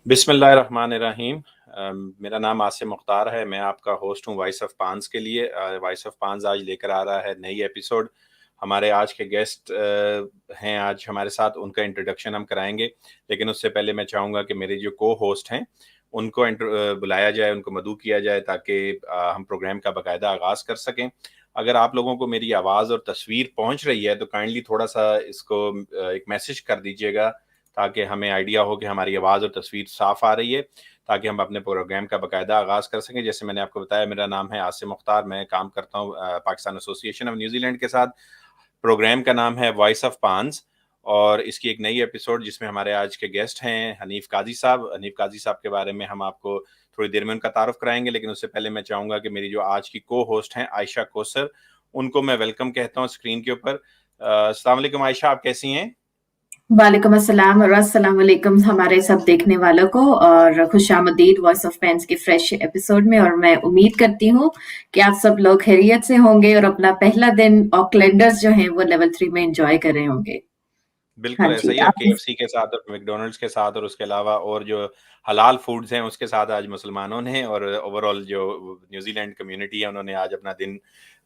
बिस्मिल्लाहिर्रहमानिर्रहीम। मेरा नाम आसिम मुख्तार है। मैं आपका होस्ट हूँ वॉइस ऑफ पांस के लिए। वॉइस ऑफ पांस आज लेकर आ रहा है नई एपिसोड। हमारे आज के गेस्ट हैं आज हमारे साथ, उनका इंट्रोडक्शन हम कराएंगे, लेकिन उससे पहले मैं चाहूँगा कि मेरे जो को होस्ट हैं उनको बुलाया जाए, उनको मदऊ किया जाए ताकि हम प्रोग्राम का बाकायदा आगाज़ कर सकें। अगर आप लोगों को मेरी आवाज़ और तस्वीर पहुँच रही है तो काइंडली थोड़ा सा इसको एक मैसेज कर दीजिएगा ताकि हमें आइडिया हो कि हमारी आवाज़ और तस्वीर साफ़ आ रही है, ताकि हम अपने प्रोग्राम का बाकायदा आगाज़ कर सकें। जैसे मैंने आपको बताया, मेरा नाम है आसिम मुख्तार। मैं काम करता हूँ पाकिस्तान एसोसिएशन ऑफ न्यूजीलैंड के साथ। प्रोग्राम का नाम है वॉइस ऑफ पांस और इसकी एक नई एपिसोड जिसमें हमारे आज के गेस्ट हैं हनीफ काजी साहब। हनीफ काजी साहब के बारे में हम आपको थोड़ी देर में उनका तारुफ कराएंगे, लेकिन उससे पहले मैं चाहूँगा कि मेरी जो आज की को होस्ट हैं आयशा कोसर, उनको मैं वेलकम कहता हूँ स्क्रीन के ऊपर। अस्सलाम वालेकुम आयशा, आप कैसी हैं? वालेकुम अस्सलाम और अस्सलाम वालेकुम हमारे सब देखने वालों को, और खुशामदीद वॉइस ऑफ पैंस के फ्रेश एपिसोड में। और मैं उम्मीद करती हूँ कि आप सब लोग खैरियत से होंगे और अपना पहला दिन ऑकलैंडर्स जो हैं वो लेवल 3 में एंजॉय कर रहे होंगे। हाँ बिल्कुल ऐसा जी, ही है। आप केएफसी के साथ और मैकडॉनल्ड्स के साथ और उसके अलावा और जो हलाल फूड्स हैं उसके साथ आज मुसलमानों ने और ओवरऑल जो न्यूजीलैंड कम्युनिटी है उन्होंने आज अपना दिन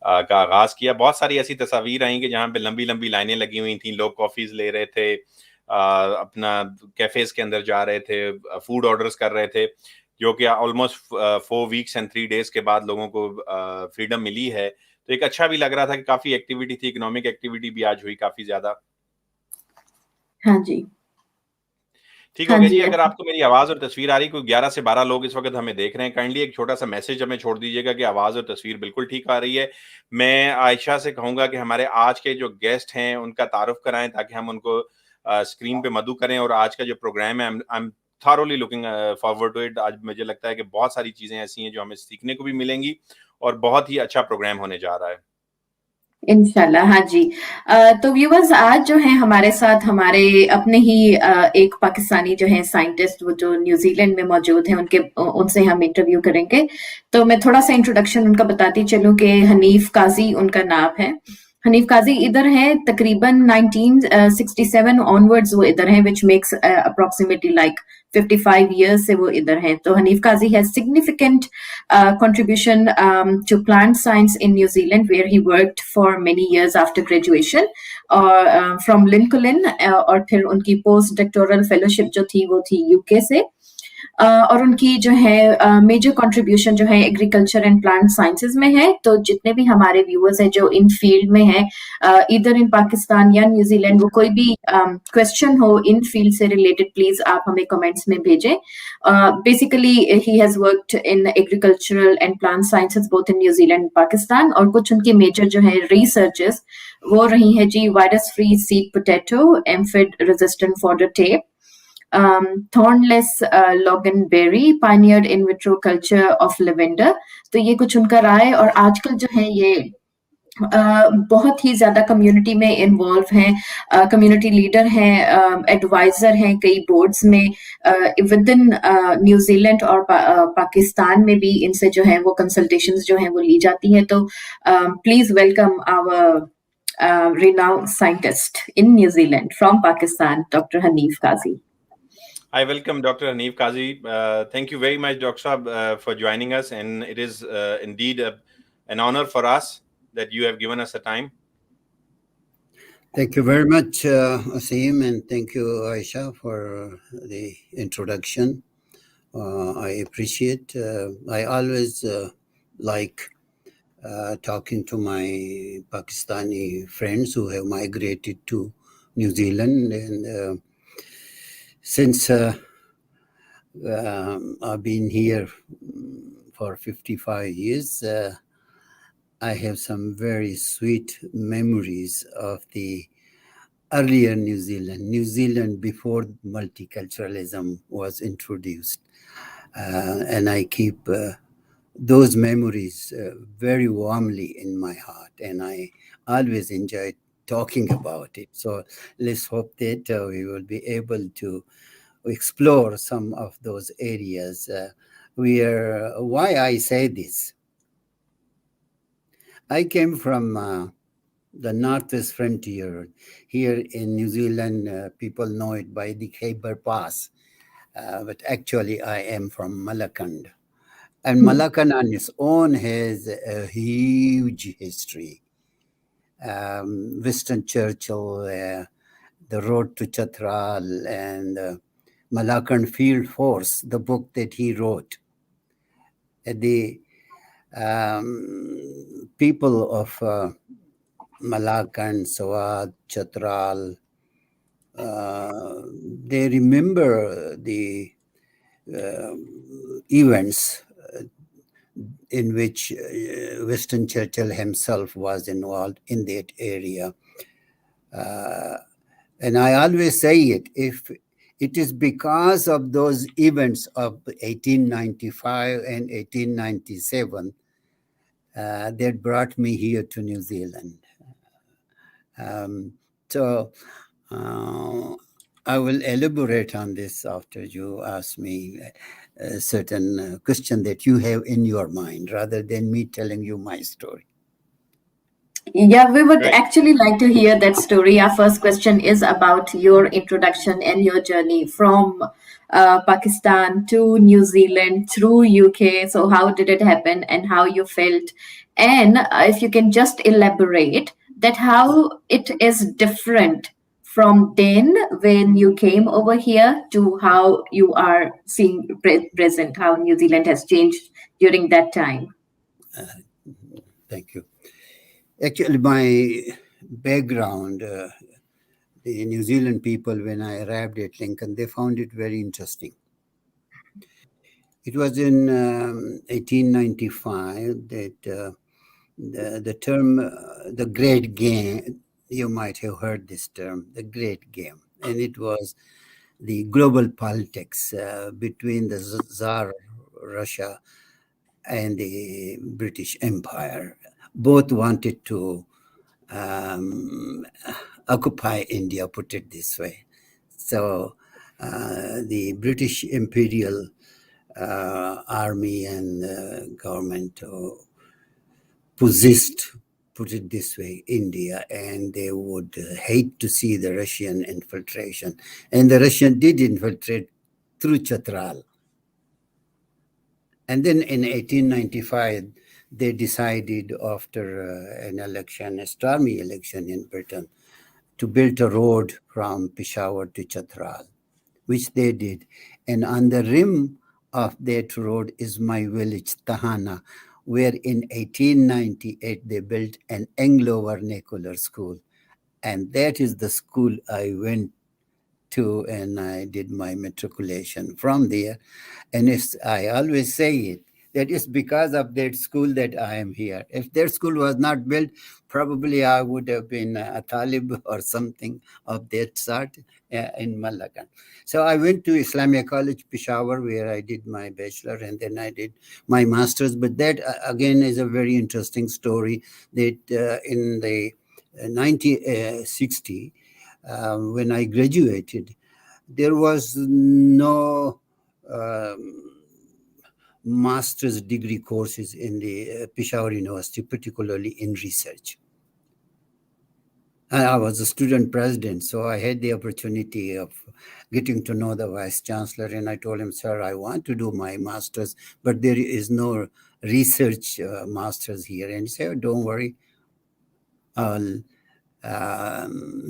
का आगाज़ किया। बहुत सारी ऐसी तस्वीर आई कि जहाँ पे लंबी लंबी लाइनें लगी हुई थी, लोग कॉफ़ीज़ ले रहे थे, अपना कैफ़ेज़ के अंदर जा रहे थे, फूड ऑर्डर्स कर रहे थे, जो कि ऑलमोस्ट 4 वीक्स एंड 3 डेज़ के बाद लोगों को फ्रीडम मिली है। तो एक अच्छा भी लग रहा था कि काफ़ी एक्टिविटी थी, इकोनॉमिक एक्टिविटी भी आज हुई काफ़ी ज़्यादा। हाँ जी, ठीक हो हाँ गया जी। जी। अगर आपको मेरी आवाज़ और तस्वीर आ रही, कोई 11 से 12 लोग इस वक़्त हमें देख रहे हैं, काइंडली एक छोटा-सा मैसेज हमें छोड़ दीजिएगा कि आवाज़ और तस्वीर बिल्कुल ठीक आ रही है। मैं आयशा से कहूँगा कि हमारे आज के जो गेस्ट हैं, उनका तारुफ़ कराएँ ताकि हम उनको स्क्रीन पे मदऊ करें और आज का जो प्रोग्राम है, I am thoroughly looking forward to it. आज मुझे लगता है कि बहुत सारी चीज़ें ऐसी हैं जो हमें सीखने को भी मिलेंगी और बहुत ही अच्छा प्रोग्राम होने जा रहा है। इंशाल्लाह, हाँ जी। तो व्यूअर्स, आज जो है हमारे साथ हमारे अपने ही एक पाकिस्तानी जो है साइंटिस्ट, वो जो न्यूजीलैंड में मौजूद हैं, उनसे हम इंटरव्यू करेंगे। तो मैं थोड़ा सा इंट्रोडक्शन उनका बताती चलूं कि हनीफ काजी उनका नाम है। हनीफ काजी इधर है तकरीबन 1967 ऑनवर्ड्स वो इधर हैं, which makes approximately like 55 years से वो इधर हैं। तो Hanif Kazi has significant contribution to plant science in New Zealand, where he worked for many years after graduation from Lincoln, और फिर उनकी पोस्ट डॉक्टोरल फेलोशिप जो थी वो थी यूके से। और उनकी जो है मेजर कंट्रीब्यूशन जो है एग्रीकल्चर एंड प्लांट साइंसेज में है। तो जितने भी हमारे व्यूअर्स हैं जो इन फील्ड में हैं, इधर इन पाकिस्तान या न्यूजीलैंड, वो कोई भी क्वेश्चन हो इन फील्ड से रिलेटेड, प्लीज आप हमें कमेंट्स में भेजें। Basically he has worked in agricultural and plant sciences both in New Zealand Pakistan, और कुछ उनकी मेजर जो है रिसर्चेस वो रही है जी virus free seed potato, aphid resistant fodder tape, thornless loganberry, pioneered in vitro culture of lavender। तो ये कुछ उनका राय। और आजकल जो है ये बहुत ही ज्यादा कम्युनिटी में इन्वॉल्व हैं, कम्युनिटी लीडर हैं, एडवाइजर हैं कई बोर्ड्स में विद इन न्यूजीलैंड और पाकिस्तान में भी इनसे जो है वो कंसल्टेशंस जो हैं वो ली जाती हैं। तो please welcome our renowned scientist in New Zealand from Pakistan, Dr. Hanif Quazi. I welcome Dr. Hanif Quazi. Thank you very much, Dr. Saab, for joining us, and it is indeed an honor for us that you have given us a time. Thank you very much, Asim, and thank you, Aisha, for the introduction. I appreciate. I always like talking to my Pakistani friends who have migrated to New Zealand, and since I've been here for 55 years, I have some very sweet memories of the earlier New Zealand before multiculturalism was introduced. And I keep those memories very warmly in my heart, and I always enjoy talking about it. So let's hope that we will be able to explore some of those areas. Why I say this? I came from the Northwest Frontier. Here in New Zealand, people know it by the Khyber Pass. but actually I am from Malakand. And Malakand on its own has a huge history. Winston Churchill, The Road to Chatral, and Malakand Field Force, the book that he wrote. The people of Malakand, Swat, Chatral, they remember the events in which Winston Churchill himself was involved in that area. And I always say it, if it is because of those events of 1895 and 1897 that brought me here to New Zealand. So I will elaborate on this after you ask me a certain question that you have in your mind, rather than me telling you my story. Yeah, we would actually like to hear that story. Our first question is about your introduction and your journey from Pakistan to New Zealand through UK. So, how did it happen and how you felt? And if you can just elaborate that how it is different from then when you came over here to how you are seeing present, how New Zealand has changed during that time. Thank you. Actually, my background, the New Zealand people, when I arrived at Lincoln, they found it very interesting. It was in 1895 that the term, the Great Game, you might have heard this term, the Great Game. And it was the global politics between the Tsar Russia and the British Empire. Both wanted to occupy India, put it this way. So the British Imperial army and government possessed, put it this way, India, and they would hate to see the Russian infiltration. And the Russian did infiltrate through Chatral. And then in 1895, they decided after an election, a stormy election in Britain, to build a road from Peshawar to Chatral, which they did. And on the rim of that road is my village, Tahana, where in 1898 they built an Anglo-vernacular school. And that is the school I went to, and I did my matriculation from there. And I always say it, that is because of that school that I am here. If that school was not built, probably I would have been a Talib or something of that sort in Malakan. So I went to Islamia College, Peshawar, where I did my bachelor, and then I did my master's. But that, again, is a very interesting story that in the 1960, when I graduated, there was no master's degree courses in the Peshawar University, particularly in research. I was a student president, so I had the opportunity of getting to know the vice chancellor, and I told him, sir, I want to do my master's, but there is no research master's here. And he said, don't worry, I'll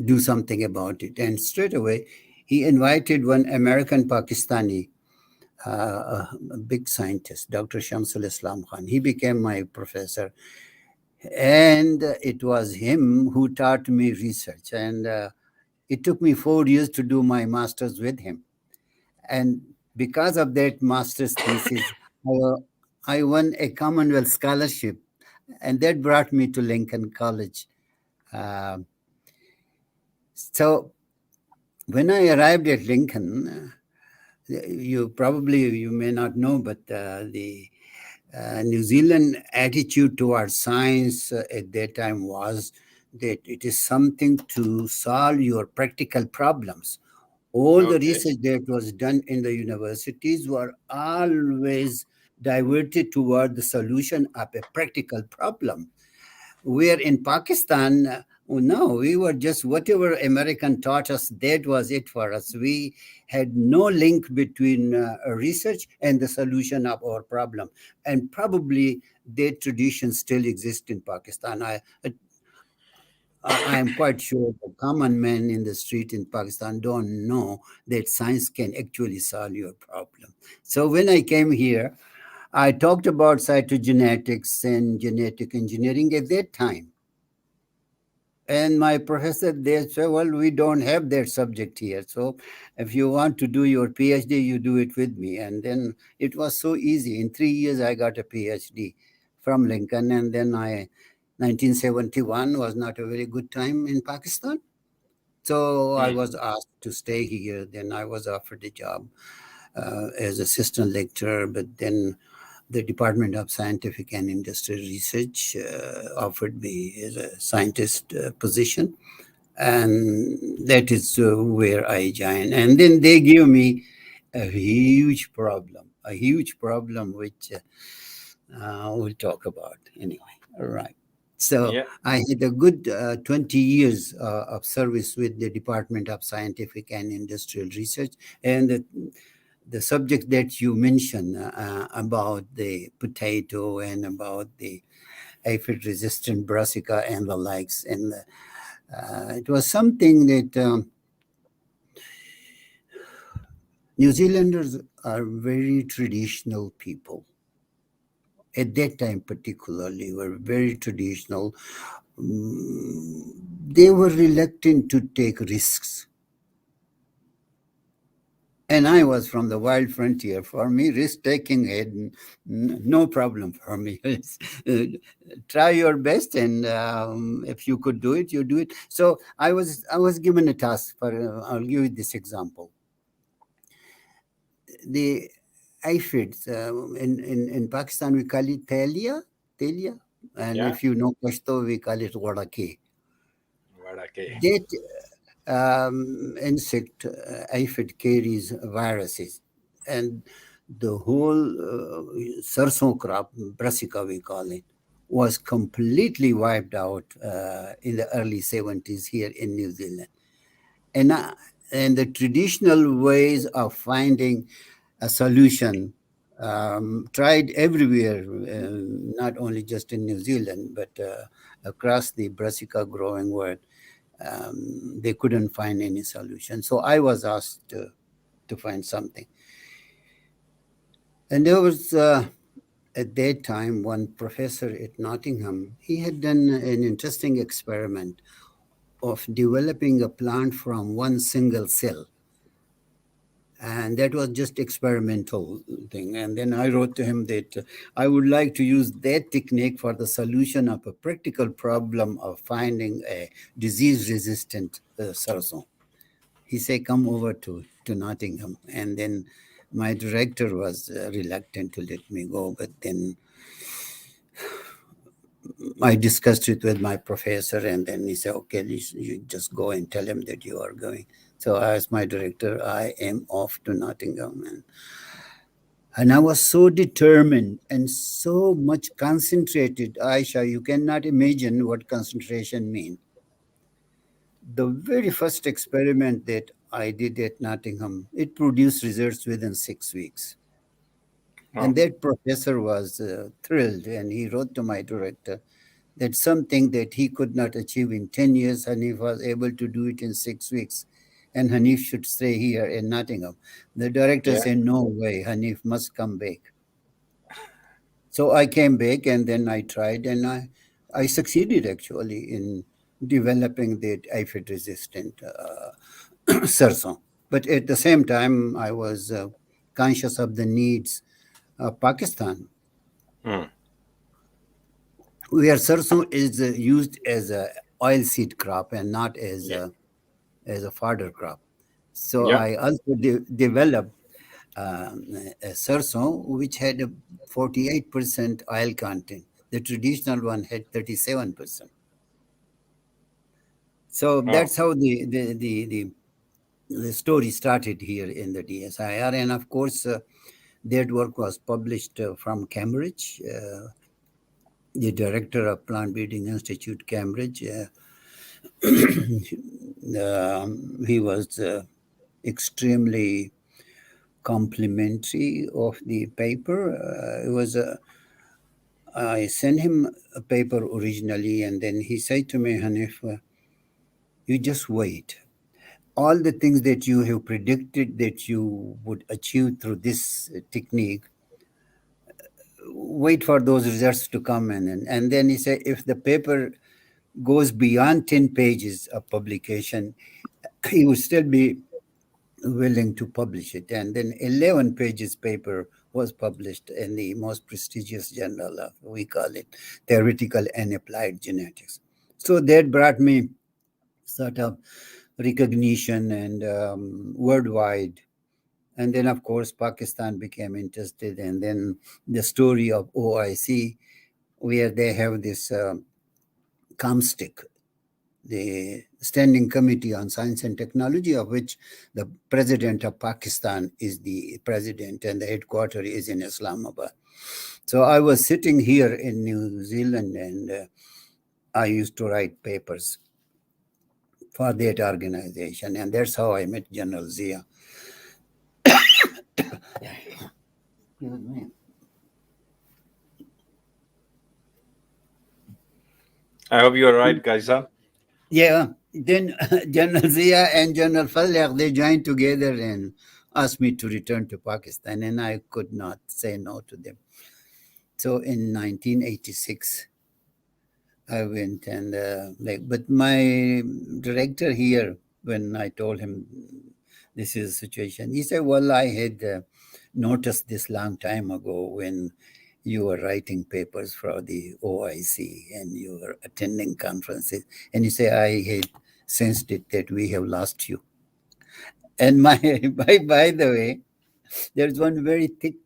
do something about it. And straight away, he invited one American Pakistani, a big scientist, Dr. Shamsul Islam Khan. He became my professor. And it was him who taught me research. And it took me 4 years to do my master's with him. And because of that master's thesis, I won a Commonwealth scholarship. And that brought me to Lincoln College. So when I arrived at Lincoln, you may not know, but the New Zealand attitude towards science at that time was that it is something to solve your practical problems. All the research that was done in the universities were always diverted toward the solution of a practical problem. Where in Pakistan, Oh, no, we were just whatever American taught us, that was it for us. We had no link between research and the solution of our problem. And probably that tradition still exists in Pakistan. I am quite sure the common man in the street in Pakistan don't know that science can actually solve your problem. So when I came here, I talked about cytogenetics and genetic engineering at that time. And my professor, they said, well, we don't have that subject here. So if you want to do your PhD, you do it with me. And then it was so easy. In 3 years, I got a PhD from Lincoln. And then 1971 was not a very good time in Pakistan. So I was asked to stay here. Then I was offered a job as assistant lecturer, but then the Department of Scientific and Industrial Research offered me as a scientist position. And that is where I joined. And then they gave me a huge problem, which we'll talk about anyway. All right. So Yeah. I had a good 20 years of service with the Department of Scientific and Industrial Research. And the subject that you mentioned about the potato and about the aphid-resistant brassica and the likes, and it was something that New Zealanders are very traditional people. At that time, particularly, were very traditional. They were reluctant to take risks. And I was from the wild frontier. For me, risk-taking had no problem for me. Try your best, and if you could do it, you do it. So I was given a task. I'll give you this example. The aphids in Pakistan, we call it telia, and Yeah. if you know Pashto, we call it wadake. Wadake. That insect aphid carries viruses, and the whole sarson crop, brassica we call it, was completely wiped out in the early 70s here in New Zealand. And the traditional ways of finding a solution tried everywhere, not only just in New Zealand, but across the brassica growing world. They couldn't find any solution. So I was asked to find something. And there was, at that time, one professor at Nottingham. He had done an interesting experiment of developing a plant from one single cell. And that was just experimental thing. And then I wrote to him that I would like to use that technique for the solution of a practical problem of finding a disease-resistant sarson. He said, come over to Nottingham. And then my director was reluctant to let me go. But then I discussed it with my professor, and then he said, okay, you just go and tell him that you are going. So I asked my director, I am off to Nottingham. And I was so determined and so much concentrated, Aisha, you cannot imagine what concentration means. The very first experiment that I did at Nottingham, it produced results within 6 weeks. Oh. And that professor was thrilled, and he wrote to my director that something that he could not achieve in 10 years, Hanif was able to do it in 6 weeks. And Hanif should stay here in Nottingham. The director said, no way, Hanif must come back. So I came back, and then I tried, and I succeeded actually in developing the aphid-resistant sarson. But at the same time, I was conscious of the needs of Pakistan, where sarson is used as a oilseed crop and not as a fodder crop. So I also developed a sarson which had a 48% oil content. The traditional one had 37%. So that's how the story started here in the DSIR. And of course, that work was published from Cambridge. The director of Plant Breeding Institute, Cambridge, He was extremely complimentary of the paper. I sent him a paper originally, and then he said to me, Hanif, you just wait. All the things that you have predicted that you would achieve through this technique, wait for those results to come in. And then he said, if the paper goes beyond 10 pages of publication, he would still be willing to publish it. And then 11 pages paper was published in the most prestigious journal of, we call it Theoretical and Applied Genetics. So that brought me sort of recognition and worldwide. And then, of course, Pakistan became interested. And then the story of OIC, where they have this COMSTIC, the Standing Committee on Science and Technology, of which the president of Pakistan is the president and the headquarters is in Islamabad. So I was sitting here in New Zealand, and I used to write papers for that organization, and that's how I met General Zia. I hope you're right, Kaisa. Yeah, then General Zia and General Falyak, they joined together and asked me to return to Pakistan, and I could not say no to them. So in 1986, I went and but my director here, when I told him this is the situation, he said, well, I had noticed this long time ago when you were writing papers for the OIC and you were attending conferences. And he said, I had sensed it that we have lost you. And by the way, there's one very thick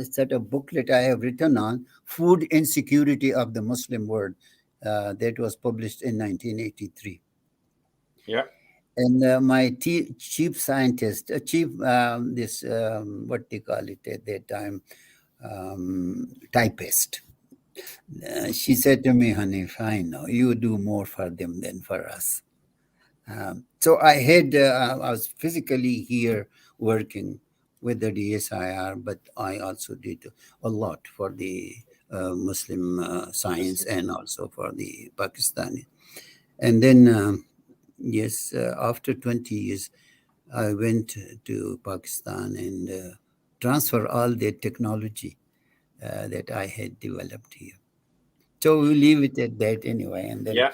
set of booklet I have written on food insecurity of the Muslim world. That was published in 1983. Yeah. And my chief scientist, what they call it at that time, typist. She said to me, Hanif, I know you do more for them than for us. So I was physically here working with the DSIR, but I also did a lot for the Muslim science and also for the Pakistani. And then, yes, after 20 years, I went to Pakistan and transfer all the technology that I had developed here. So we'll leave it at that anyway. And then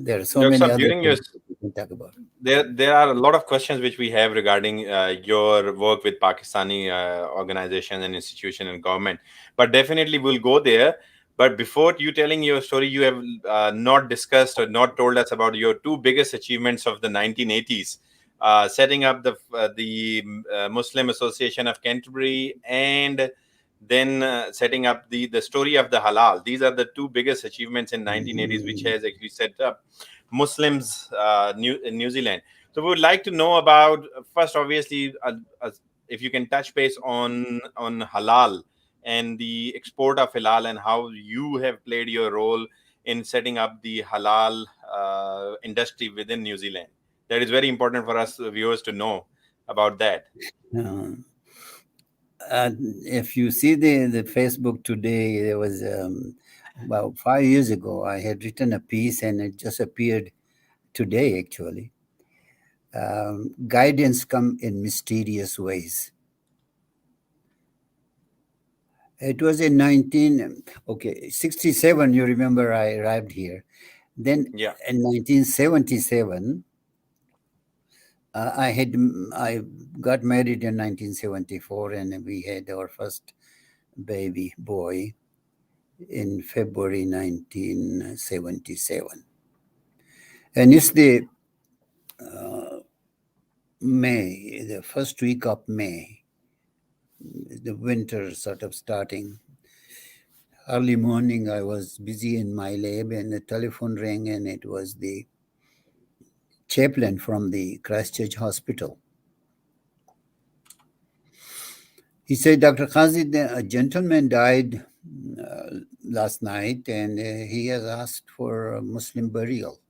there are so Dr. many Saab, other during your things we can talk about. There are a lot of questions which we have regarding your work with Pakistani organizations and institutions and government, but definitely we'll go there. But before you telling your story, you have not discussed or not told us about your two biggest achievements of the 1980s, setting up the Muslim Association of Canterbury, and then setting up the story of the halal. These are the two biggest achievements in 1980s, which has actually set up Muslims in New Zealand. So we would like to know about, first, obviously, if you can touch base on halal and the export of halal and how you have played your role in setting up the halal industry within New Zealand. That is very important for us viewers to know about that. If you see the Facebook today, there was about 5 years ago, I had written a piece and it just appeared today, actually. Guidance come in mysterious ways. It was in 67, you remember I arrived here. Then in 1977, I got married in 1974 and we had our first baby boy in February 1977. And it's the May, the first week of May, the winter sort of starting. Early morning, I was busy in my lab and the telephone rang and it was the chaplain from the Christchurch Hospital. He said, Dr. Quazi, a gentleman died last night and he has asked for a Muslim burial.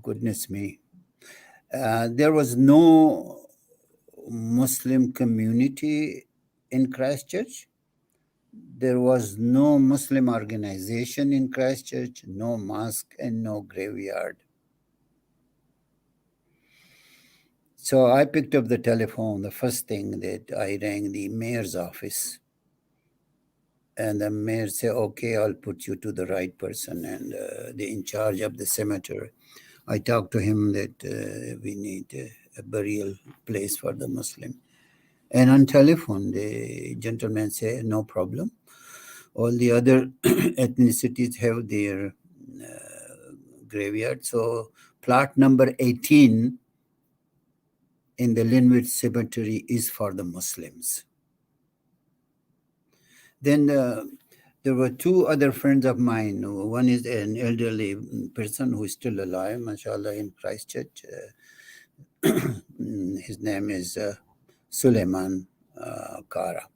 goodness me. There was no Muslim community in Christchurch. There was no Muslim organization in Christchurch, no mosque, and no graveyard. So I picked up the telephone. The first thing that I rang the mayor's office. And the mayor said, okay, I'll put you to the right person and the in charge of the cemetery. I talked to him that we need a burial place for the Muslim. And on telephone, the gentleman said, no problem. All the other ethnicities have their graveyard. So plot number 18 in the Linwood Cemetery is for the Muslims. Then there were two other friends of mine. One is an elderly person who is still alive, mashallah, in Christchurch. His name is Suleiman Kara.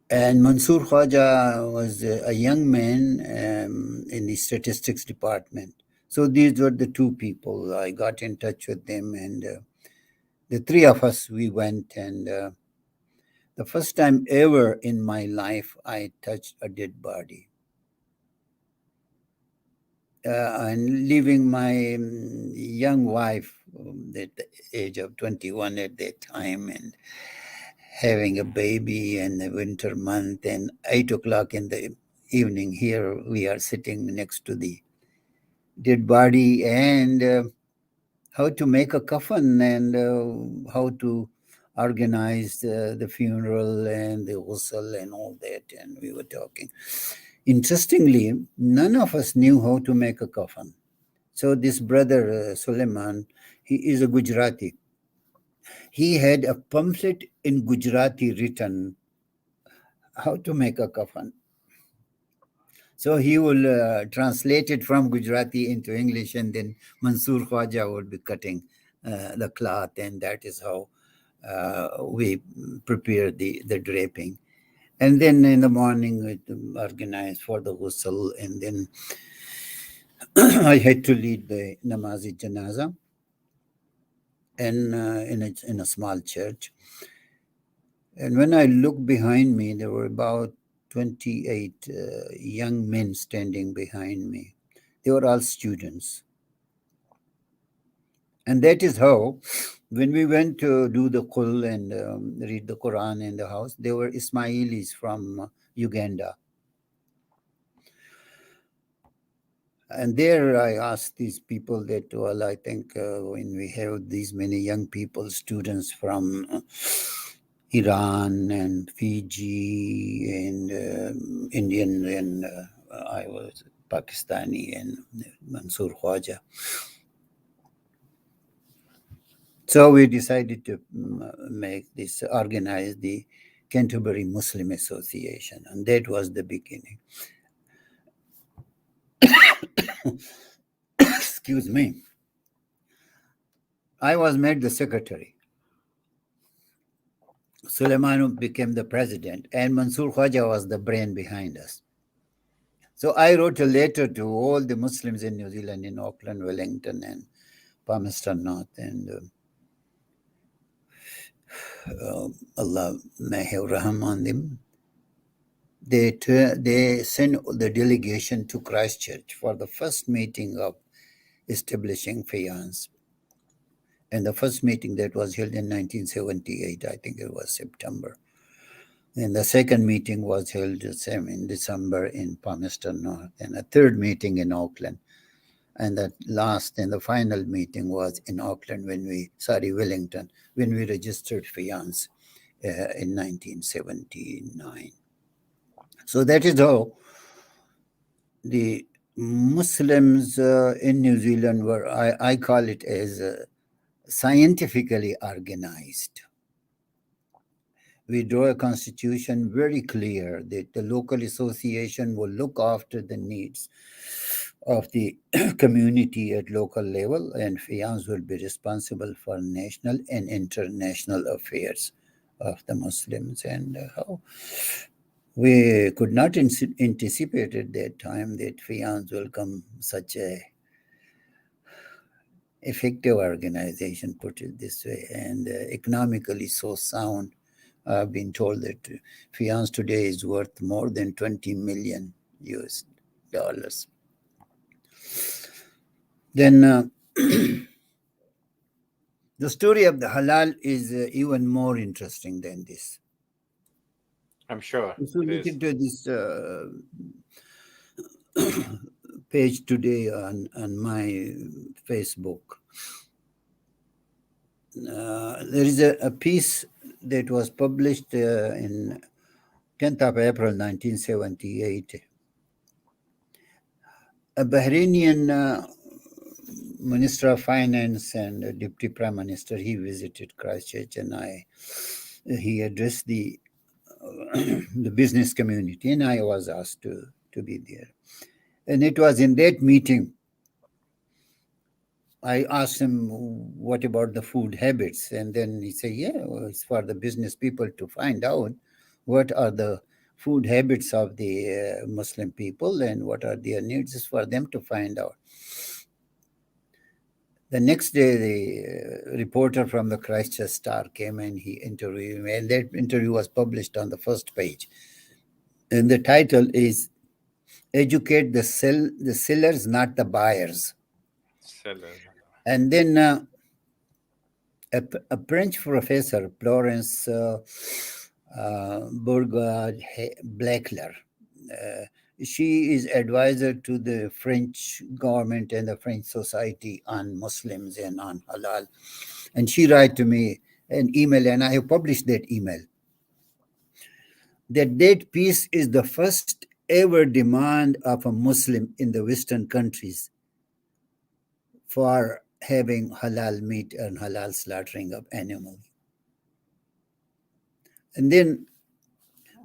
And Mansoor Khwaja was a young man in the statistics department. So these were the two people. I got in touch with them, and the three of us, we went, and the first time ever in my life, I touched a dead body. And leaving my young wife at the age of 21 at that time, and having a baby in the winter month, and 8 o'clock in the evening, here we are sitting next to the dead body, and how to make a coffin, and how to organize the funeral and the ghusl and all that. And we were talking. Interestingly, none of us knew how to make a coffin. So this brother, Suleiman, he is a Gujarati. He had a pamphlet in Gujarati written how to make a coffin. So he will translate it from Gujarati into English, and then Mansoor Khwaja would be cutting the cloth, and that is how we prepare the draping. And then in the morning, we organized for the ghusl, and then I had to lead the namazi janaza and in a small church. And when I looked behind me, there were about 28 young men standing behind me. They were all students. And that is how, when we went to do the qul and read the Quran in the house, they were Ismailis from Uganda. And there I asked these people that, well, I think when we have these many young people, students from Iran and Fiji and Indian, and I was Pakistani, and Mansoor Khwaja. So we decided to organize the Canterbury Muslim Association, and that was the beginning. Excuse me. I was made the secretary. Suleiman became the president, and Mansoor Khwaja was the brain behind us. So I wrote a letter to all the Muslims in New Zealand, in Auckland, Wellington, and Palmerston North, and Allah may have raham on them. They sent the delegation to Christchurch for the first meeting of establishing PANZ. And the first meeting that was held in 1978, I think it was September. And the second meeting was held in December in Palmerston North, and a third meeting in Auckland. And the last and the final meeting was in Auckland Wellington, when we registered PANZ in 1979. So that is how the Muslims in New Zealand were, I call it as scientifically organized. We draw a constitution very clear that the local association will look after the needs of the community at local level, and PANZ will be responsible for national and international affairs of the Muslims. And how We could not anticipate at that time that PANZ will come such a effective organization, put it this way, and economically so sound. I've been told that PANZ today is worth more than 20 million US dollars. Then the story of the halal is even more interesting than this. I'm sure. If you It look is. into this page today on my Facebook, there is a piece that was published in 10th of April 1978. A Bahrainian Minister of Finance and Deputy Prime Minister, he visited Christchurch, and he addressed the business community, and I was asked to be there. And it was in that meeting I asked him, what about the food habits? And then he said, yeah, well, it's for the business people to find out what are the food habits of the Muslim people and what are their needs. It's for them to find out. The next day, the reporter from the Christchurch Star came and he interviewed me, and that interview was published on the first page. And the title is Educate the Sellers, Not the Buyers. Sellers. And then a French professor, Florence Bourgard-Blackler, she is advisor to the French government and the French society on Muslims and on halal. And she wrote to me an email, and I have published that email, that piece is the first ever demand of a Muslim in the Western countries for having halal meat and halal slaughtering of animals. And then,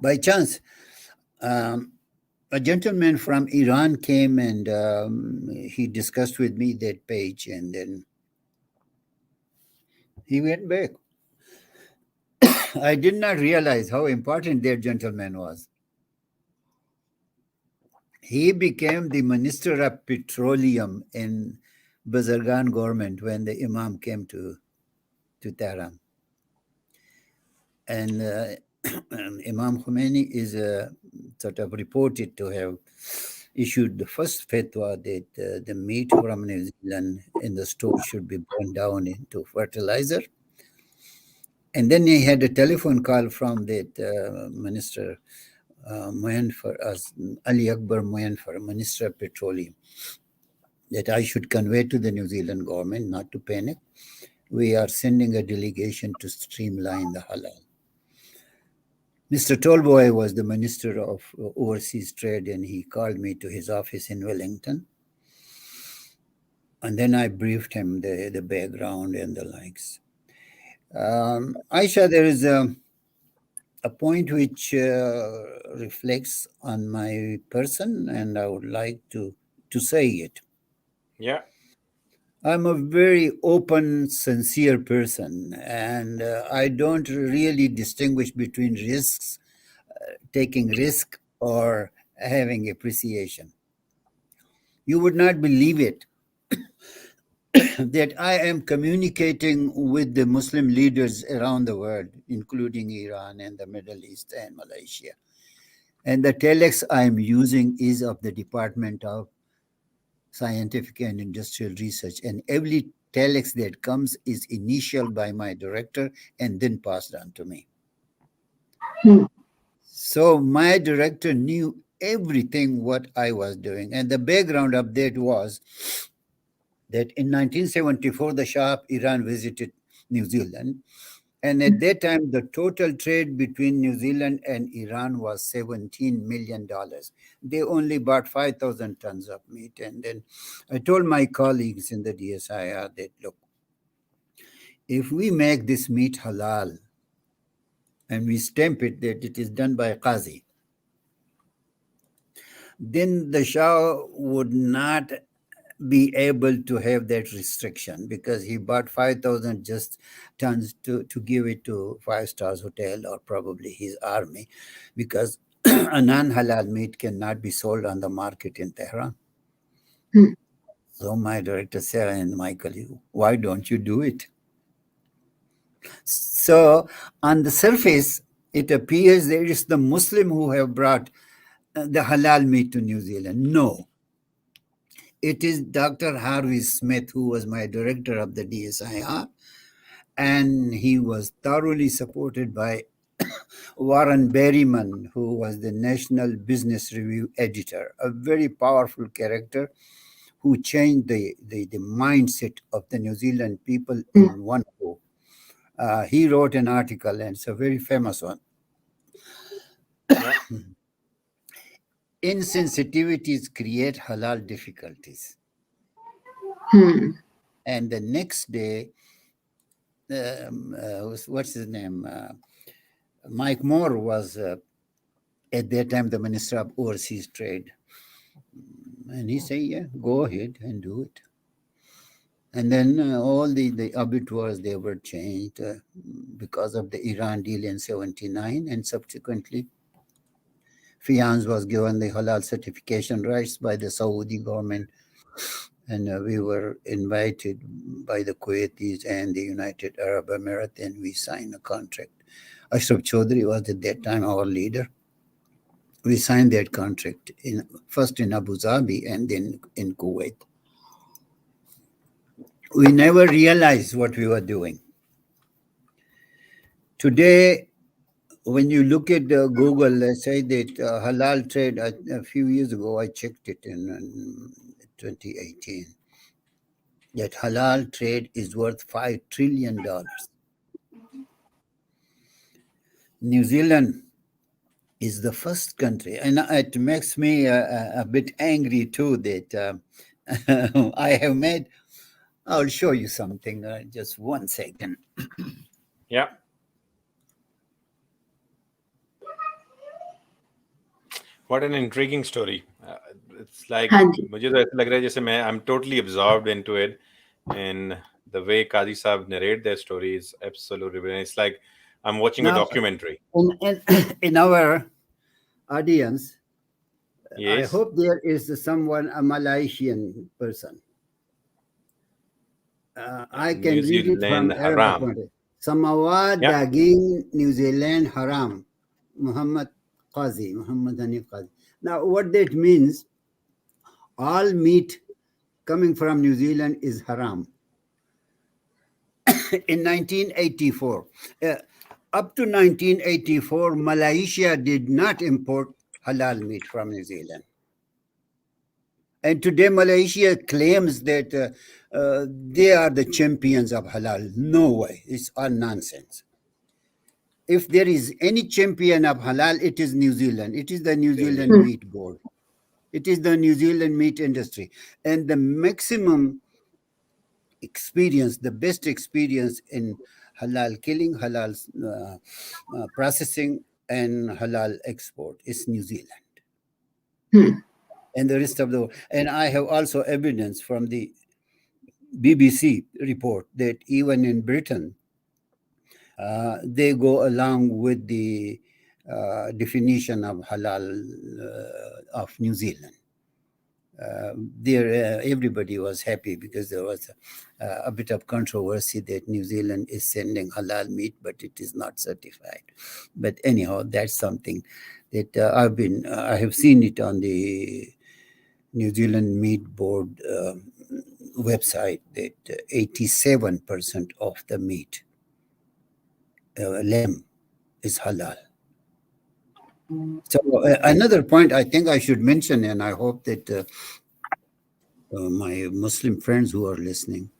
by chance, a gentleman from Iran came and he discussed with me that page, and then he went back. I did not realize how important that gentleman was. He became the Minister of Petroleum in Bazargan government when the Imam came to Tehran. And Imam Khomeini is sort of reported to have issued the first fatwa that the meat from New Zealand in the store should be burned down into fertilizer. And then he had a telephone call from that Minister Ali Akbar Moyanfar, Minister of Petroleum, that I should convey to the New Zealand government not to panic. We are sending a delegation to streamline the halal. Mr. Tolboy was the Minister of Overseas Trade, and he called me to his office in Wellington. And then I briefed him the background and the likes. Aisha, there is a point which reflects on my person, and I would like to say it. Yeah. I'm a very open, sincere person, and I don't really distinguish between risks, taking risk, or having appreciation. You would not believe it that I am communicating with the Muslim leaders around the world, including Iran and the Middle East and Malaysia. And the telex I'm using is of the Department of Scientific and Industrial Research. And every telex that comes is initialed by my director and then passed on to me. So my director knew everything what I was doing. And the background of that was that in 1974, the Shah of Iran visited New Zealand. And at that time, the total trade between New Zealand and Iran was $17 million. They only bought 5,000 tons of meat. And then I told my colleagues in the DSIR that, look, if we make this meat halal and we stamp it that it is done by Qazi, then the Shah would not be able to have that restriction because he bought 5,000 just tons to give it to 5 Stars Hotel or probably his army, because a non-halal meat cannot be sold on the market in Tehran. So my director Sarah and Michael, why don't you do it? So on the surface, it appears there is the Muslim who have brought the halal meat to New Zealand. No. It is Dr. Harvey Smith, who was my director of the DSIR, and he was thoroughly supported by Warren Berryman, who was the National Business Review editor, a very powerful character who changed the mindset of the New Zealand people in one go. He wrote an article, and it's a very famous one. Insensitivities create halal difficulties. And the next day, what's his name? Mike Moore was at that time the Minister of Overseas Trade. And he said, yeah, go ahead and do it. And then all the abattoirs, they were changed because of the Iran deal in 79, and subsequently PANZ was given the halal certification rights by the Saudi government, and we were invited by the Kuwaitis and the United Arab Emirates, and we signed a contract. Ashraf Chaudhry was at that time our leader. We signed that contract first in Abu Dhabi and then in Kuwait. We never realized what we were doing. Today, when you look at Google, let's say that halal trade, a few years ago, I checked it in 2018, that halal trade is worth $5 trillion. New Zealand is the first country, and it makes me a bit angry too that I have made. I'll show you something, just 1 second. Yeah. What an intriguing story. It's like, मुझे तो ऐसा लग रहा है जैसे I'm totally absorbed into it, and the way Qazi Saab narrate their story is absolutely brilliant. It's like I'm watching a documentary. In our audience, yes. I hope there is someone, a Malaysian person. I can New read it from Arabic. Samawa Daging New Zealand Haram. Muhammad Hanif Quazi. Now, what that means, all meat coming from New Zealand is haram. In 1984, up to 1984, Malaysia did not import halal meat from New Zealand. And today, Malaysia claims that they are the champions of halal. No way. It's all nonsense. If there is any champion of halal, it is New Zealand. It is the New Zealand Meat Board. It is the New Zealand meat industry. And the maximum experience, the best experience in halal killing, halal processing, and halal export is New Zealand. And the rest of the world. And I have also evidence from the BBC report that even in Britain, they go along with the definition of halal of New Zealand. There, everybody was happy because there was a bit of controversy that New Zealand is sending halal meat, but it is not certified. But anyhow, that's something that I have seen it on the New Zealand Meat Board website that 87% of the meat, lamb, is halal. So another point I think I should mention, and I hope that my Muslim friends who are listening,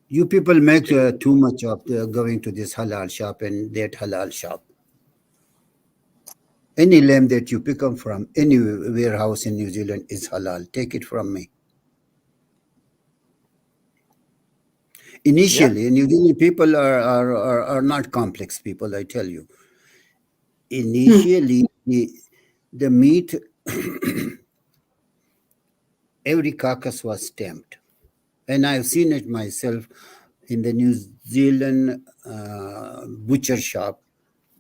you people make too much of going to this halal shop and that halal shop. Any lamb that you pick up from any warehouse in New Zealand is halal. Take it from me. Initially, New Zealand people are not complex people, I tell you. Initially, the meat, every carcass was stamped. And I've seen it myself in the New Zealand butcher shop.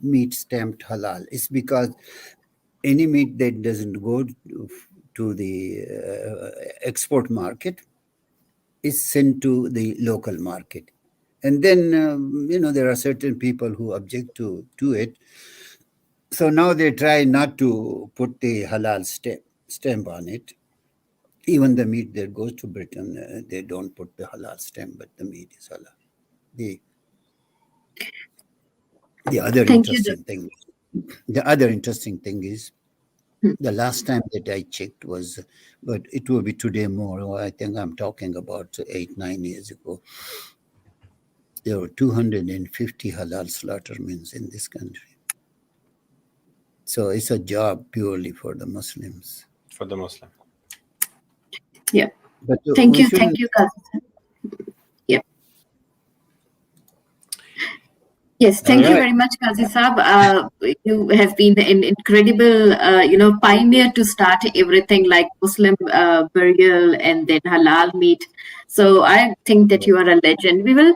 meat stamped halal. It's because any meat that doesn't go to the export market is sent to the local market. And then, there are certain people who object to it. So now they try not to put the halal stamp on it. Even the meat that goes to Britain, they don't put the halal stamp, but the meat is halal. The other interesting thing is, the last time that I checked was, but it will be today more. I think I'm talking about 8-9 years ago. There were 250 halal slaughterments in this country. So it's a job purely for the Muslims. For the Muslim. Yeah. But thank you, Qazi. Yeah. Yes, thank you very much, Qazi Saab. You have been an incredible, pioneer to start everything like Muslim burial and then halal meat. So I think that you are a legend. We will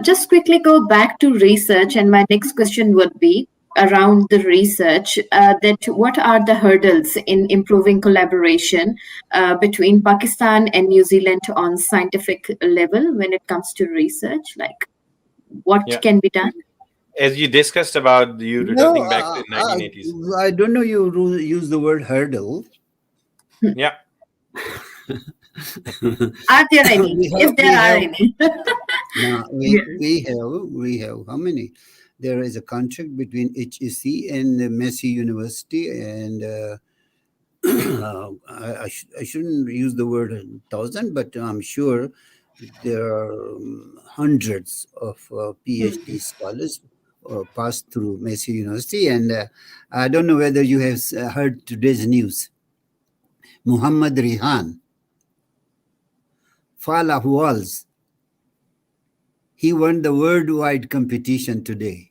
just quickly go back to research, and my next question would be around the research, that what are the hurdles in improving collaboration between Pakistan and New Zealand on scientific level when it comes to research? Like, what can be done? As you discussed about you returning back to the 1980s. I don't know you use the word hurdle. Yeah. Are there any? If there are any. No, we have how many? There is a contract between HEC and Massey University, and I shouldn't use the word 1,000, but I'm sure there are hundreds of PhD scholars passed through Massey University. And I don't know whether you have heard today's news. Muhammad Rihan, Fala Walls, he won the worldwide competition today.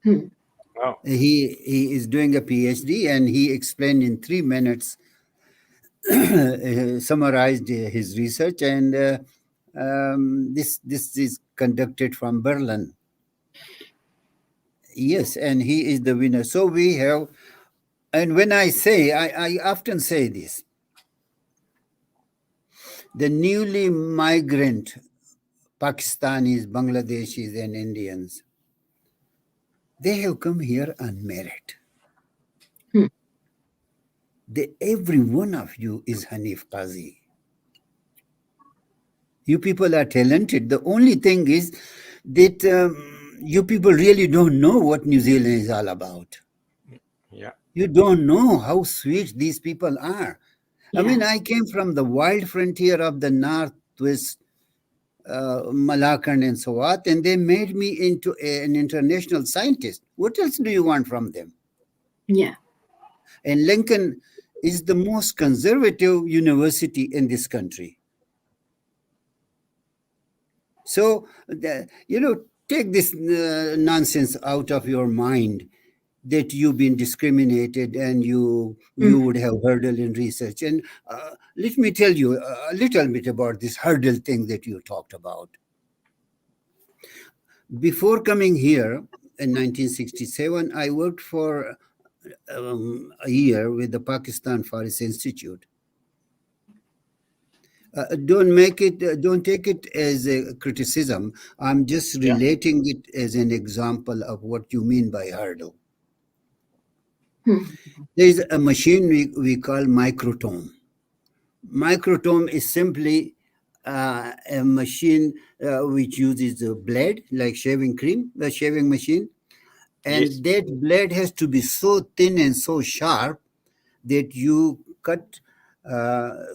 Wow. He is doing a PhD, and he explained in 3 minutes, summarized his research, and this is conducted from Berlin. Yes, and he is the winner. So we have, and when I say, I often say this, the newly migrant Pakistanis, Bangladeshis, and Indians, they have come here on merit. Every one of you is Hanif Quazi. You people are talented. The only thing is that you people really don't know what New Zealand is all about. Yeah. You don't know how sweet these people are. Yeah. I mean, I came from the wild frontier of the Northwest, Malaccan and so on, and they made me into an international scientist. What else do you want from them? Yeah. And Lincoln is the most conservative university in this country. So, take this nonsense out of your mind that you've been discriminated and you would have hurdle in research. And let me tell you a little bit about this hurdle thing that you talked about. Before coming here in 1967, I worked for a year with the Pakistan Forest Institute. Don't take it as a criticism. I'm just relating it as an example of what you mean by hurdle. There's a machine we call microtome. Microtome is simply a machine which uses a blade, like shaving cream, a shaving machine. And that blade has to be so thin and so sharp that you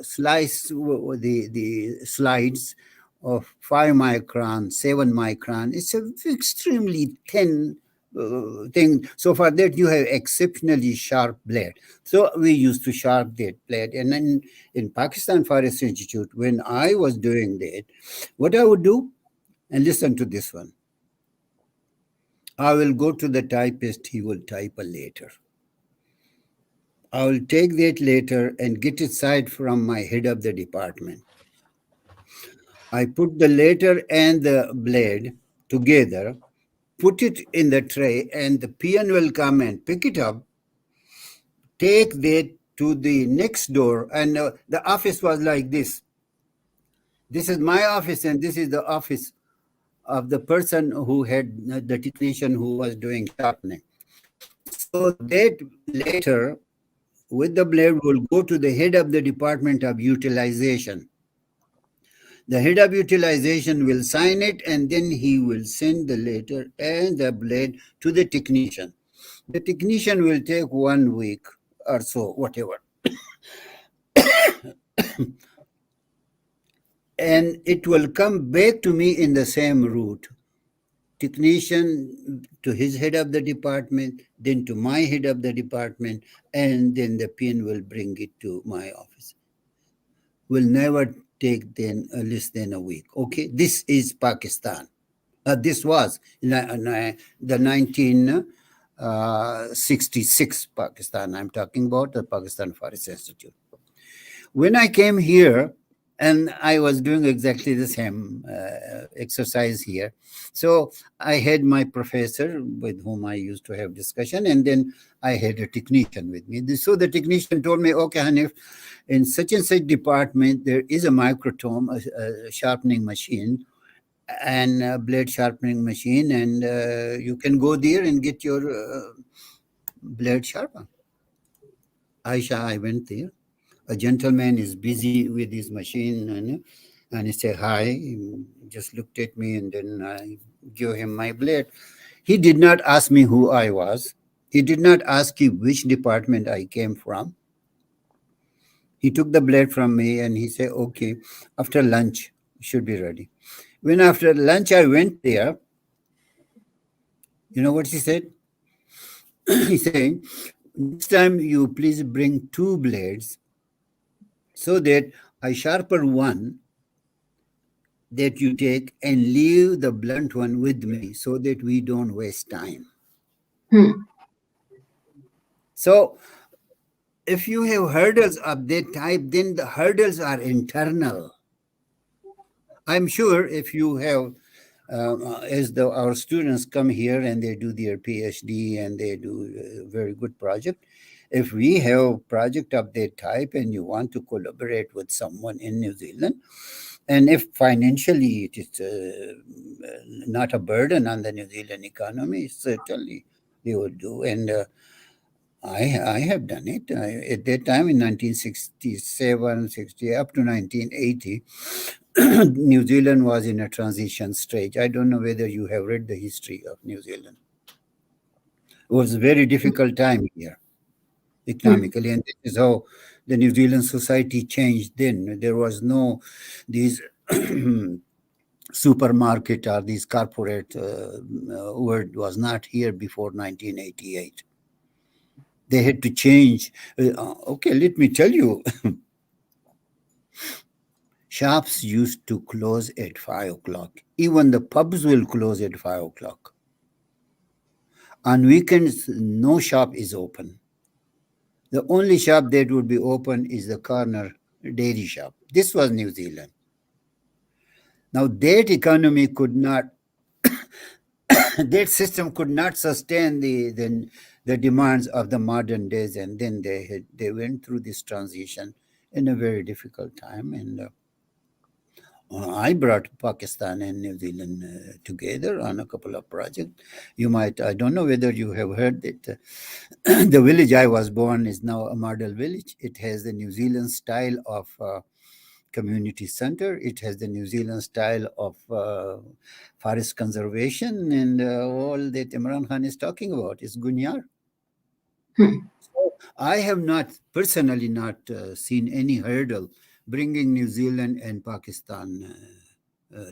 slice the slides of 5 micron, 7 micron. It's an extremely thin thing. So for that, you have exceptionally sharp blade. So we used to sharp that blade. And then in Pakistan Forest Institute, when I was doing that, what I would do, and listen to this one, I will go to the typist, he will type a letter. I will take that letter and get it signed from my head of the department. I put the letter and the blade together, put it in the tray, and the peon will come and pick it up, take that to the next door, and the office was like this. This is my office, and this is the office of the person who had the technician who was doing sharpening. So that later, with the blade, will go to the head of the department of utilization. The head of utilization will sign it, and then he will send the letter and the blade to the technician. The technician will take 1 week or so, whatever. And it will come back to me in the same route. Technician to his head of the department, then to my head of the department, and then the PN will bring it to my office. Will never take then less than a week. Okay, this is Pakistan. This was the 1966 Pakistan. I'm talking about the Pakistan Forest Institute. When I came here, and I was doing exactly the same exercise here. So I had my professor with whom I used to have discussion, and then I had a technician with me. So the technician told me, okay, Hanif, in such and such department, there is a microtome, a sharpening machine, and a blade sharpening machine, and you can go there and get your blade sharpened. I went there. A gentleman is busy with his machine, and he said, hi. He just looked at me, and then I gave him my blade. He did not ask me who I was. He did not ask me which department I came from. He took the blade from me, and he said, okay, after lunch, you should be ready. When after lunch I went there, you know what he said? He said, next time you please bring 2 blades, so that I sharpen one that you take and leave the blunt one with me so that we don't waste time. So if you have hurdles of that type, then the hurdles are internal. I'm sure if you have, our students come here and they do their PhD and they do a very good project, if we have a project of that type and you want to collaborate with someone in New Zealand, and if financially it is not a burden on the New Zealand economy, certainly they would do. And I have done it. At that time in 1967, 60, up to 1980, New Zealand was in a transition stage. I don't know whether you have read the history of New Zealand. It was a very difficult time here economically, and this is how the New Zealand society changed then. There was no these supermarket or these corporate word was not here before 1988. They had to change. Okay, let me tell you. Shops used to close at 5 o'clock. Even the pubs will close at 5 o'clock. On weekends, no shop is open. The only shop that would be open is the corner dairy shop. This was New Zealand. Now that economy could not, that system could not sustain the demands of the modern days, and then they went through this transition in a very difficult time. And I brought Pakistan and New Zealand together on a couple of projects. You might, I don't know whether you have heard that the village I was born is now a model village. It has the New Zealand style of community center. It has the New Zealand style of forest conservation, and all that Imran Khan is talking about is Gunyar. So I have not personally not seen any hurdle bringing New Zealand and Pakistan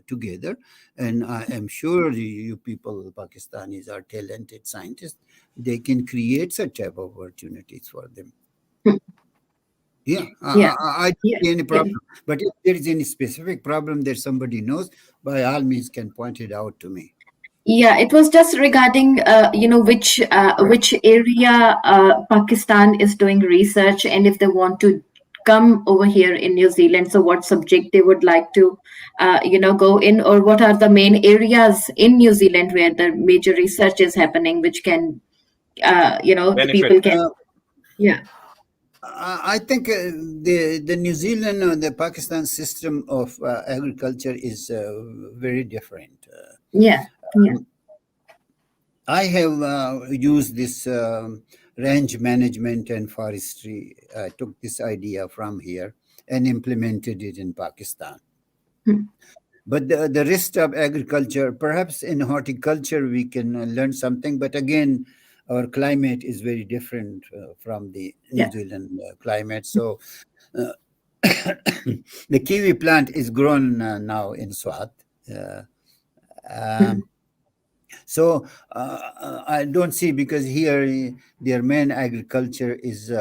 together. And I am sure you people, Pakistanis, are talented scientists. They can create such type of opportunities for them. Yeah, I don't see any problem. But if there is any specific problem that somebody knows, by all means can point it out to me. Yeah, it was just regarding, which area Pakistan is doing research, and if they want to come over here in New Zealand. So what subject they would like to, go in, or what are the main areas in New Zealand where the major research is happening, which can, the Benefit. people can, yeah. I think the New Zealand or the Pakistan system of agriculture is very different. Yeah. I have used this range management and forestry. I took this idea from here and implemented it in Pakistan. But the rest of agriculture, perhaps in horticulture, we can learn something. But again, our climate is very different from the New Zealand climate. So the kiwi plant is grown now in Swat. So I don't see, because here their main agriculture is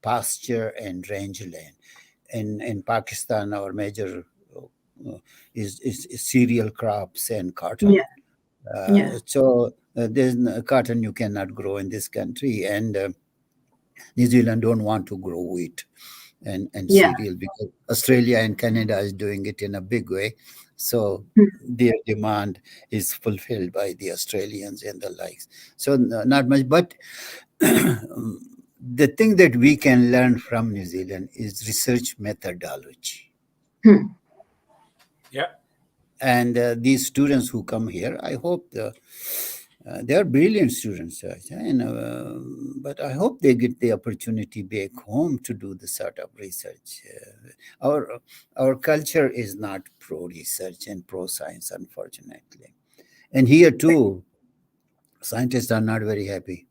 pasture and rangeland. In Pakistan, our major is cereal crops and cotton. So there's cotton you cannot grow in this country, and New Zealand don't want to grow wheat and cereal, because Australia and Canada is doing it in a big way. So their demand is fulfilled by the Australians and the likes. So not much, but the thing that we can learn from New Zealand is research methodology. Yeah. And these students who come here, I hope they are brilliant students, but I hope they get the opportunity back home to do the sort of research. Our culture is not pro-research and pro-science, unfortunately. And here too, scientists are not very happy.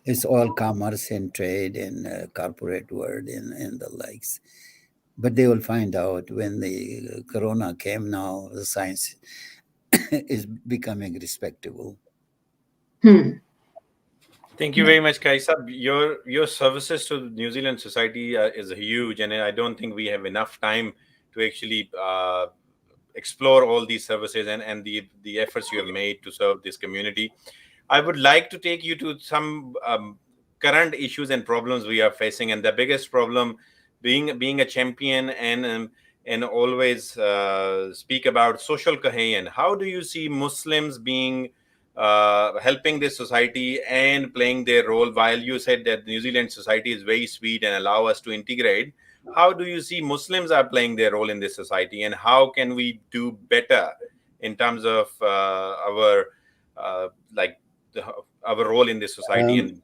It's all commerce and trade and corporate world and the likes. But they will find out when the corona came. Now the science is becoming respectable. Thank you very much, Kaisa. Your services to New Zealand society is huge, and I don't think we have enough time to actually explore all these services and the efforts you have made to serve this community. I would like to take you to some current issues and problems we are facing, and the biggest problem being a champion and always speak about social cohesion. How do you see Muslims being helping this society and playing their role? While you said that New Zealand society is very sweet and allow us to integrate, how do you see Muslims are playing their role in this society, and how can we do better in terms of our role in this society?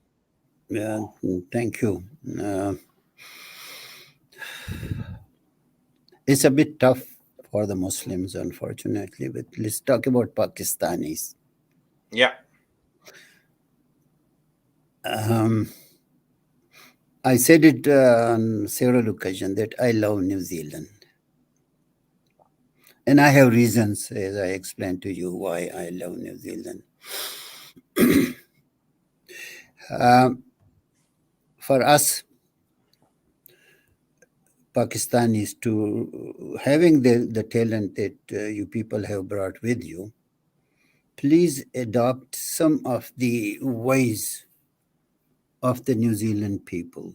Yeah, thank you. It's a bit tough for the Muslims, unfortunately, but let's talk about Pakistanis. Yeah. I said it on several occasions that I love New Zealand. And I have reasons, as I explained to you, why I love New Zealand. For us, Pakistanis, to having the talent that you people have brought with you, please adopt some of the ways of the New Zealand people.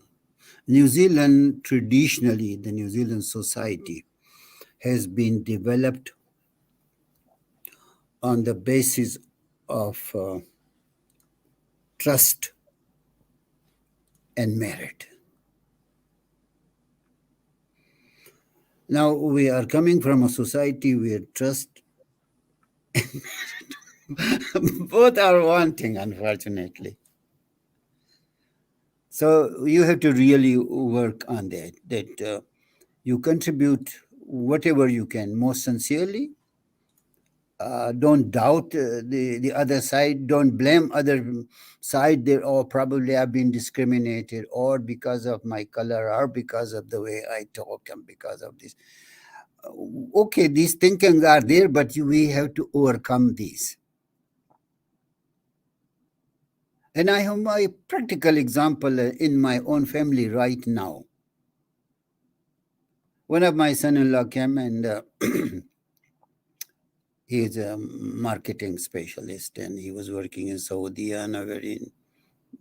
New Zealand, traditionally, the New Zealand society has been developed on the basis of trust and merit. Now we are coming from a society where trust both are wanting, unfortunately. So you have to really work on that you contribute whatever you can most sincerely. Don't doubt the other side. Don't blame other side. They probably have been discriminated, or because of my color, or because of the way I talk, and because of this. Okay, these thinkings are there, but we have to overcome these. And I have my practical example in my own family right now. One of my son-in-law came, and he is a marketing specialist, and he was working in Saudi on a very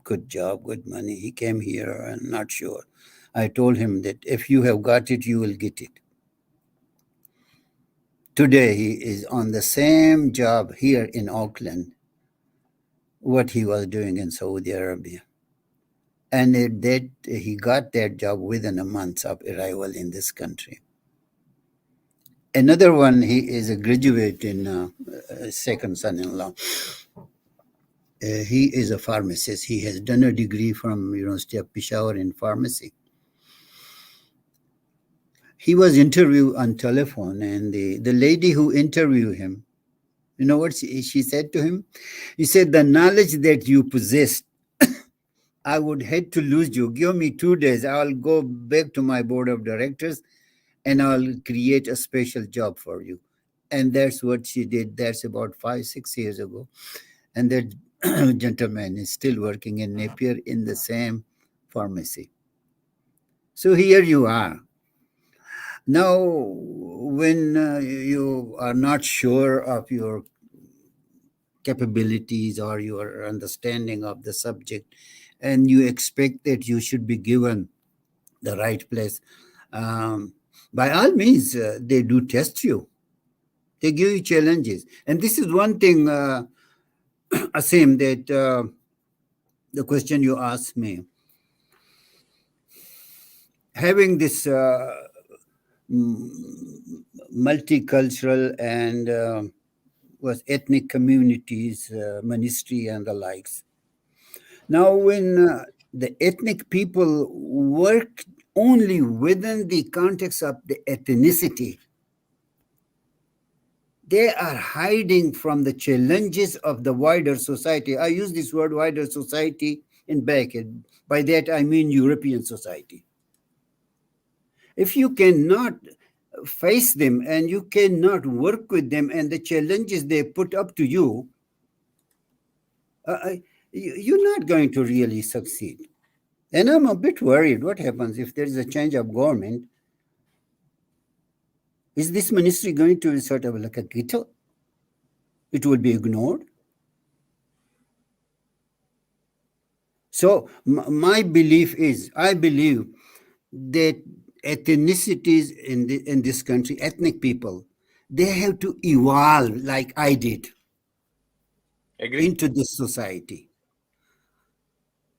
good job, good money. He came here and not sure. I told him that if you have got it, you will get it. Today, he is on the same job here in Auckland, what he was doing in Saudi Arabia. And he got that job within a month of arrival in this country. Another one, he is a graduate in second son-in-law. He is a pharmacist. He has done a degree from University of Peshawar in pharmacy. He was interviewed on telephone, and the lady who interviewed him, you know what she said to him? He said, the knowledge that you possess, I would hate to lose you. Give me 2 days. I'll go back to my board of directors and I'll create a special job for you. And that's what she did. That's about 5-6 years ago. And that gentleman is still working in Napier in the same pharmacy. So here you are. Now, when you are not sure of your capabilities or your understanding of the subject, and you expect that you should be given the right place, by all means, they do test you. They give you challenges. And this is one thing, Asim, that the question you asked me, having this multicultural and was ethnic communities, ministry and the likes. Now, when the ethnic people work only within the context of the ethnicity, they are hiding from the challenges of the wider society. I use this word wider society in bracket. By that, I mean European society. If you cannot face them and you cannot work with them and the challenges they put up to you, you're not going to really succeed. And I'm a bit worried what happens if there is a change of government. Is this ministry going to be sort of like a ghetto? It will be ignored. So my belief is, I believe that ethnicities in this country, ethnic people, they have to evolve like I did. Agree. Into this society.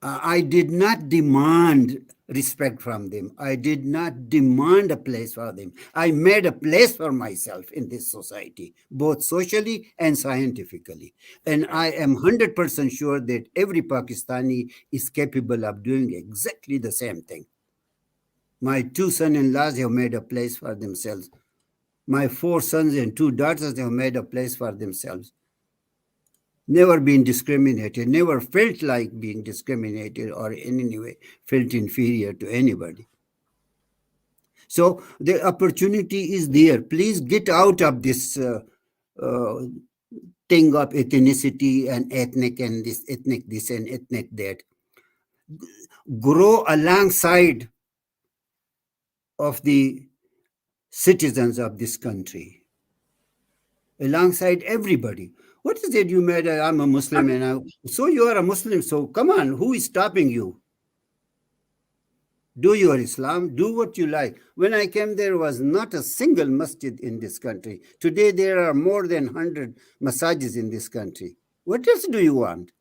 I did not demand respect from them. I did not demand a place for them. I made a place for myself in this society, both socially and scientifically. And I am 100% sure that every Pakistani is capable of doing exactly the same thing. My 2 sons-in-laws have made a place for themselves. My 4 sons and 2 daughters have made a place for themselves. Never been discriminated, never felt like being discriminated or in any way felt inferior to anybody. So the opportunity is there. Please get out of this thing of ethnicity and ethnic and this and ethnic that. Grow alongside of the citizens of this country, alongside everybody. What is it you made? I'm a Muslim and so you are a Muslim. So come on, who is stopping you? Do your Islam, do what you like. When I came, there was not a single masjid in this country. Today, there are more than 100 masajids in this country. What else do you want?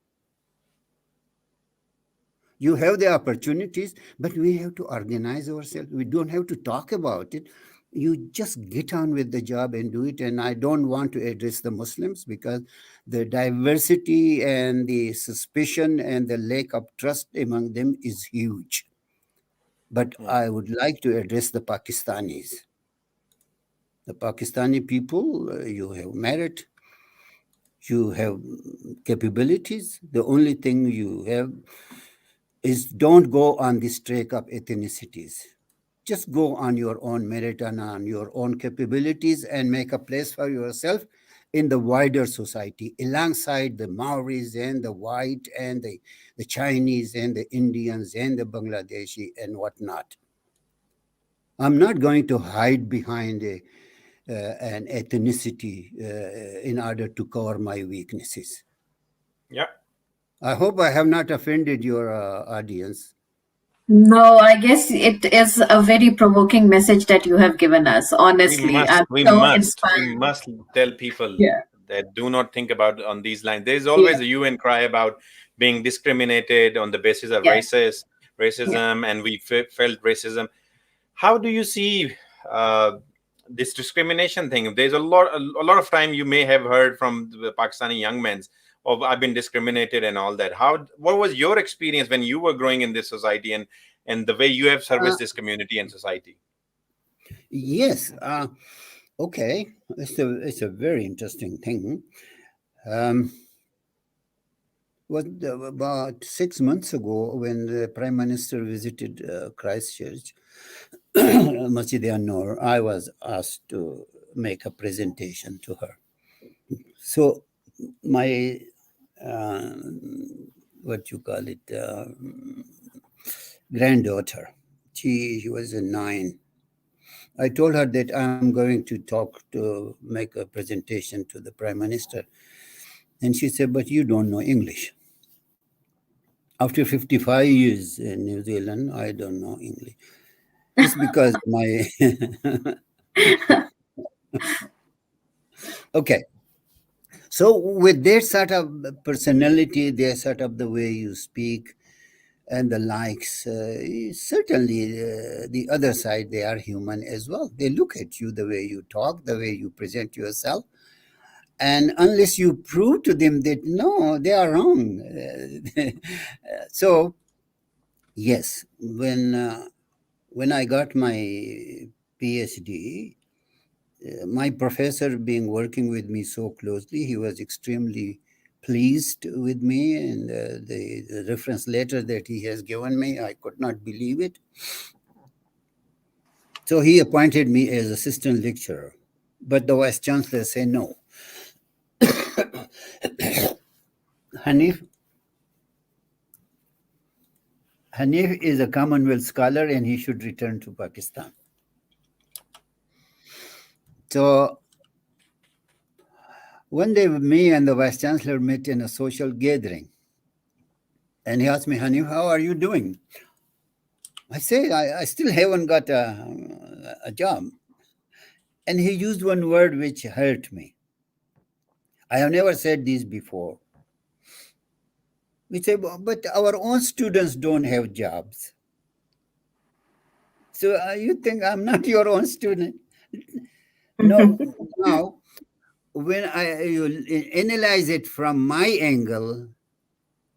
You have the opportunities, but we have to organize ourselves. We don't have to talk about it. You just get on with the job and do it. And I don't want to address the Muslims because the diversity and the suspicion and the lack of trust among them is huge. But I would like to address the Pakistanis. The Pakistani people, you have merit, you have capabilities. The only thing you have is don't go on this track of ethnicities. Just go on your own merit and on your own capabilities and make a place for yourself in the wider society, alongside the Maoris and the white and the Chinese and the Indians and the Bangladeshi and whatnot. I'm not going to hide behind an ethnicity in order to cover my weaknesses. Yeah. I hope I have not offended your audience. No, I guess it is a very provoking message that you have given us. Honestly, I'm We so must, we inspired. must tell people Yeah, that do not think about on these lines. There is yeah, always a hue and cry about being discriminated on the basis of yeah, yeah. racism, and we felt racism. How do you see this discrimination thing? There's a lot of time you may have heard from the Pakistani young men of I've been discriminated and all that. What was your experience when you were growing in this society, and the way you have serviced this community and society? Yes. Okay. It's a very interesting thing. About 6 months ago, when the Prime Minister visited Christchurch, Masjid An-Noor, I was asked to make a presentation to her. So my what you call it, granddaughter, she was a 9. I told her that I'm going to make a presentation to the Prime Minister. And she said, but you don't know English. After 55 years in New Zealand, I don't know English. It's because my... Okay. So with their sort of personality, their sort of the way you speak and the likes, certainly the other side, they are human as well. They look at you, the way you talk, the way you present yourself. And unless you prove to them that, no, they are wrong. So, yes, when I got my PhD, my professor being working with me so closely, he was extremely pleased with me, and the reference letter that he has given me, I could not believe it. So he appointed me as assistant lecturer, but the vice chancellor said no. Hanif is a Commonwealth scholar and he should return to Pakistan. So one day, me and the vice chancellor met in a social gathering. And he asked me, Hanif, how are you doing? I say, I still haven't got a job. And he used one word which hurt me. I have never said this before. We say, but our own students don't have jobs. So you think I'm not your own student? No. Now, when you analyze it from my angle,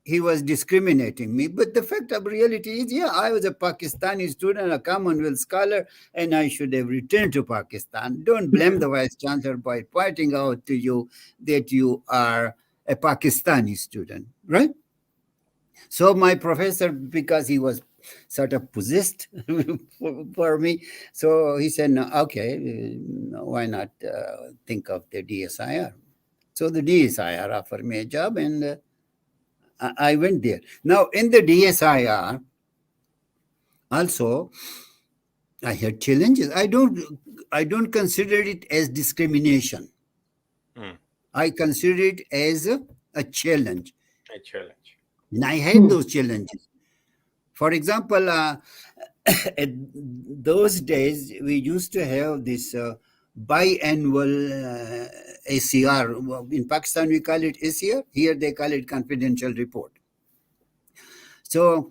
he was discriminating me. But the fact of reality is, yeah, I was a Pakistani student, a Commonwealth scholar, and I should have returned to Pakistan. Don't blame the vice chancellor by pointing out to you that you are a Pakistani student, right? So my professor, because he was sort of possessed for me, so he said, no, okay, why not think of the DSIR? So the DSIR offered me a job, and I went there. Now, in the DSIR, also, I had challenges. I don't consider it as discrimination. I consider it as a challenge. A challenge. And I had those challenges. For example, at those days, we used to have this biannual ACR. In Pakistan, we call it ACR. Here, they call it confidential report. So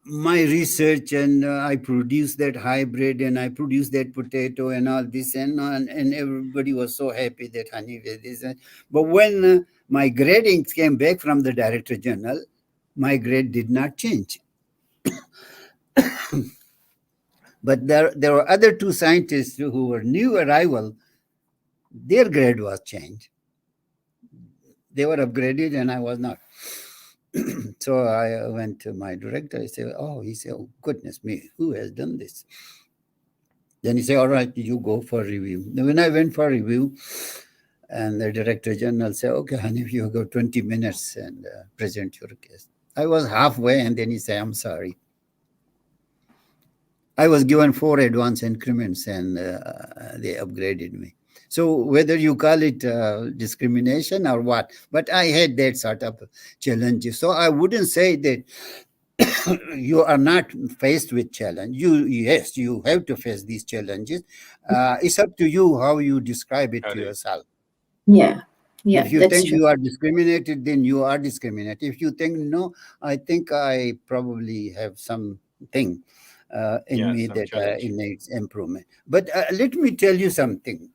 my research, and I produced that hybrid, and I produced that potato and all this, and everybody was so happy that Hanif did this. But when my gradings came back from the Director General, my grade did not change. But there were other 2 scientists who were new arrival. Their grade was changed. They were upgraded and I was not. So I went to my director. I said, he said, oh, goodness me, who has done this? Then he said, all right, you go for review. Then when I went for review, and the Director General said, okay, Hanif, you go 20 minutes and present your case. I was halfway, and then he said, I'm sorry. I was given 4 advance increments, and they upgraded me. So whether you call it discrimination or what, but I had that sort of challenges. So I wouldn't say that you are not faced with challenge. Yes, you have to face these challenges. It's up to you how you describe it to yourself. Yeah. If you That's think true. you are discriminated, then you are discriminated. If you think, no, I think I probably have something in me that needs improvement. But let me tell you something.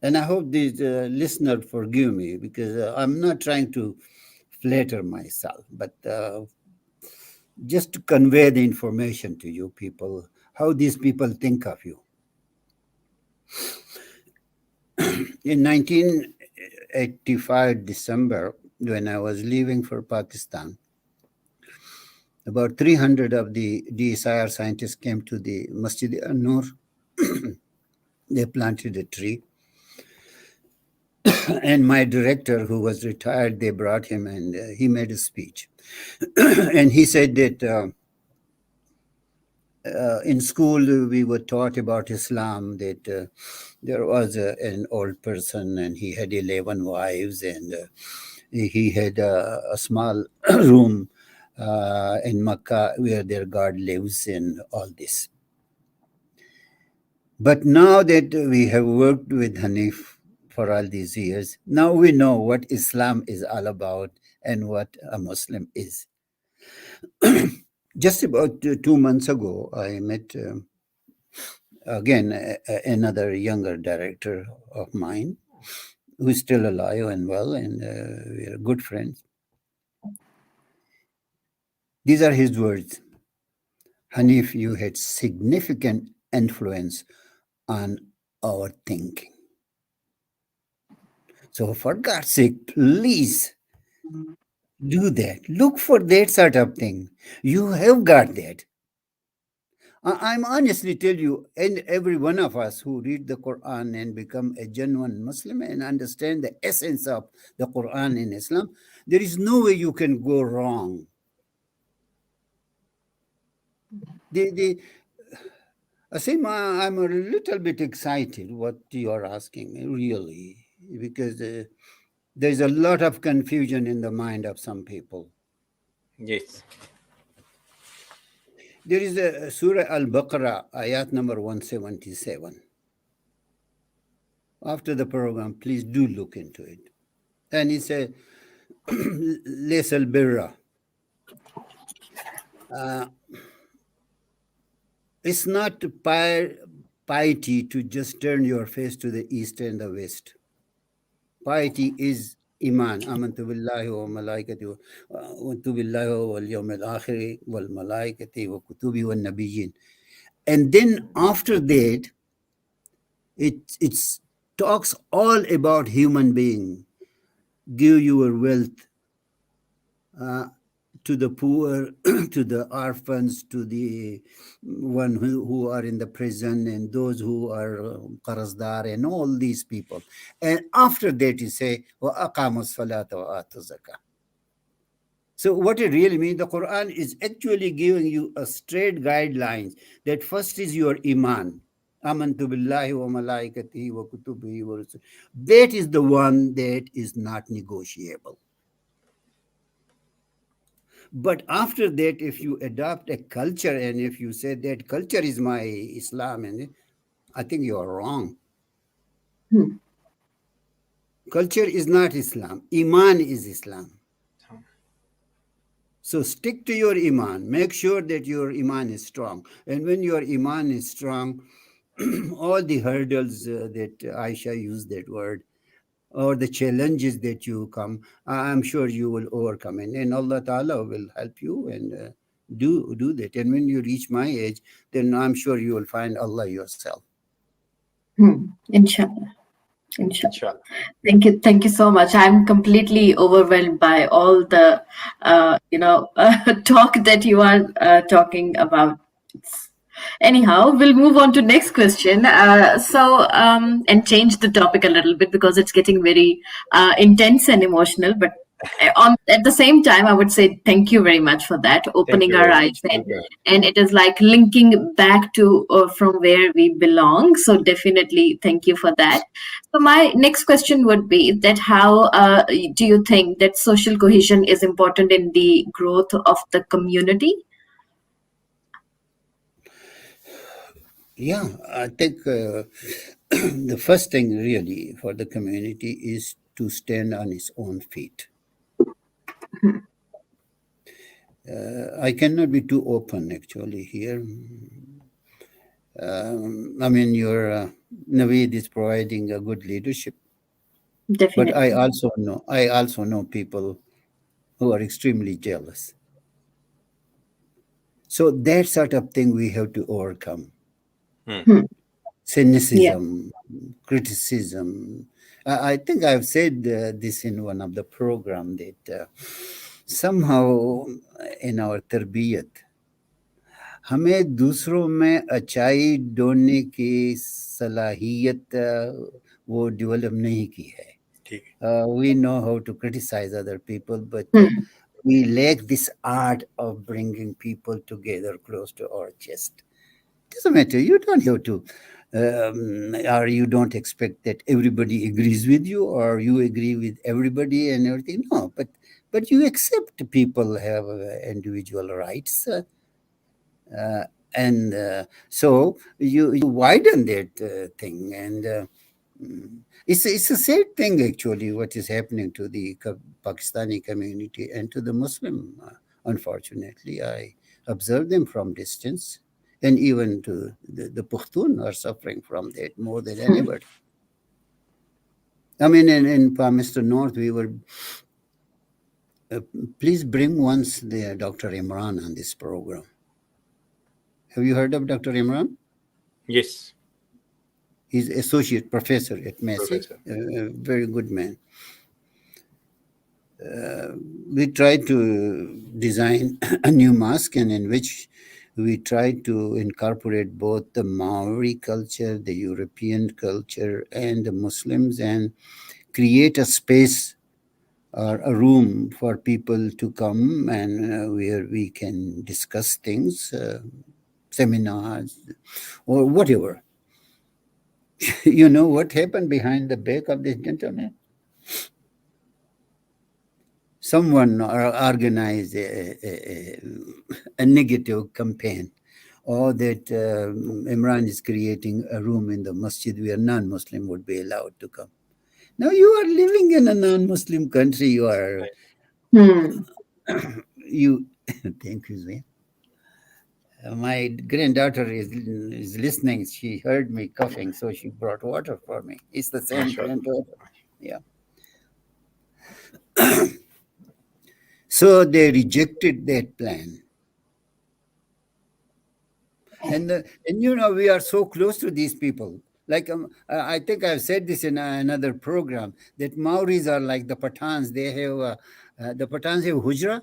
And I hope these listeners forgive me, because I'm not trying to flatter myself, but just to convey the information to you people, how these people think of you. In 1985 December, when I was leaving for Pakistan, about 300 of the DSIR scientists came to the Masjid An-Nur. They planted a tree. And my director, who was retired, they brought him, and he made a speech. And he said that in school we were taught about Islam, that there was an old person and he had 11 wives, and he had a small room in Makkah where their God lives, and all this. But now that we have worked with Hanif for all these years, now we know what Islam is all about and what a Muslim is. Just about 2 months ago, I met again another younger director of mine who's still alive and well, and we are good friends. These are his words. Hanif, you had significant influence on our thinking. So for God's sake, please do that. Look for that sort of thing. You have got that. I'm honestly tell you, and every one of us who read the Quran and become a genuine Muslim and understand the essence of the Quran in Islam, there is no way you can go wrong. Asim, I'm a little bit excited what you are asking, really, because there's a lot of confusion in the mind of some people. Yes. There is a Surah Al-Baqarah, ayat number 177. After the program, please do look into it. And it says, Les al-birra. It's not piety to just turn your face to the east and the west. Piety is iman. Amantu billahi wa malaikati wa amantu billahi wal yawmil akhir wal malaikati wa kutubi wa nabiyyin. And then after that, it talks all about human being. Give your wealth to the poor, to the orphans, to the one who are in the prison, and those who are qarazdar, and all these people. And after that, you say, وَأَقَامُوا الصَّلَاةَ وَآتُوا الزَّكَاةَ. So what it really means, the Quran is actually giving you a straight guidelines that first is your iman. Amantu billahi wa malaikatihi wa kutubihi wa rusul. That is the one that is not negotiable. But after that, if you adopt a culture and if you say that culture is my Islam, and I think you are wrong. Culture is not Islam. Iman is Islam. So stick to your iman. Make sure that your iman is strong. And when your iman is strong, all the hurdles that Aisha used that word, or the challenges that you come, I'm sure you will overcome. And Allah Ta'ala will help you and do that. And when you reach my age, then I'm sure you will find Allah yourself. Inshallah. Thank you so much. I'm completely overwhelmed by all the talk that you are talking about. Anyhow, we'll move on to next question. And change the topic a little bit because it's getting very intense and emotional. But At the same time, I would say thank you very much for that, opening our eyes, and it is like linking back to from where we belong. So definitely thank you for that. So my next question would be that how do you think that social cohesion is important in the growth of the community? Yeah, I think the first thing really for the community is to stand on its own feet. I cannot be too open actually here. I mean, your Naveed is providing a good leadership, but Definitely. I also know people who are extremely jealous. So that sort of thing we have to overcome. Cynicism, criticism. I think I've said this in one of the program that somehow in our tarbiyat, हमें दूसरों में अच्छाई ढूंढने की सलाहियत वो develop नहीं की है. We know how to criticize other people, but we lack this art of bringing people together close to our chest. Doesn't matter. You don't have to, or you don't expect that everybody agrees with you, or you agree with everybody and everything. No, but you accept people have individual rights, and so you widen that thing, and it's a sad thing actually what is happening to the Pakistani community and to the Muslim. Unfortunately, I observe them from distance. And even to the Pushtun are suffering from that more than anybody. I mean, in Mr. North, we were. Please bring once the Dr. Imran on this program. Have you heard of Dr. Imran? Yes. He's associate professor at Massey, a very good man. We tried to design a new mosque, and in which we tried to incorporate both the Maori culture, the European culture, and the Muslims, and create a space or a room for people to come and where we can discuss things, seminars, or whatever. You know what happened behind the back of this gentleman? Someone organized a negative campaign, or that Imran is creating a room in the masjid where non-Muslim would be allowed to come. Now you are living in a non-Muslim country. You are, you. Thank you, Zain. My granddaughter is listening. She heard me coughing, so she brought water for me. It's the same granddaughter. Yeah. So they rejected that plan. And you know, we are so close to these people. Like I think I've said this in another program, that Maoris are like the Pathans. They have the Pathans have Hujra,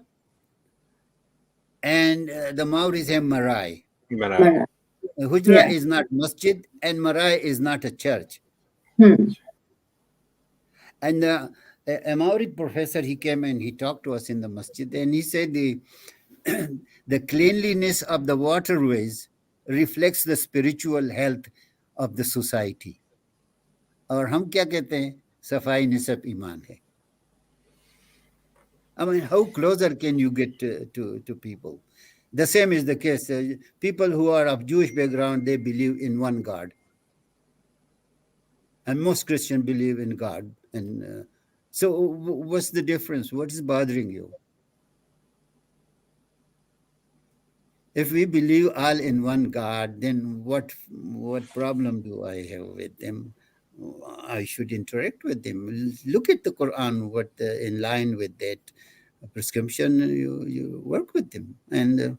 and the Maoris have Marai. Hujra is not masjid, and Marai is not a church. And a Maori professor, he came and he talked to us in the masjid, and he said the cleanliness of the waterways reflects the spiritual health of the society. और हम क्या कहते हैं, सफाई निसब ईमान है. I mean, how closer can you get to people? The same is the case. People who are of Jewish background, they believe in one God. And most Christians believe in God. And so what's the difference? What is bothering you? If we believe all in one God, then what problem do I have with them? I should interact with them. Look at the Quran, what in line with that prescription, you work with them. And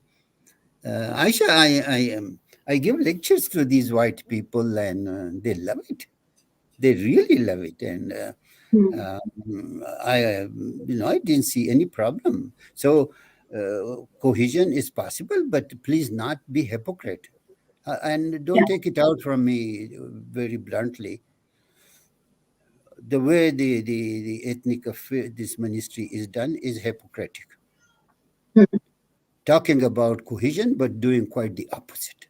Aisha, I give lectures to these white people, and they love it. They really love it. And I didn't see any problem. So cohesion is possible, but please not be hypocrite. And don't take it out from me very bluntly. the way the ethnic affair, this ministry is done is hypocritical. Talking about cohesion, but doing quite the opposite.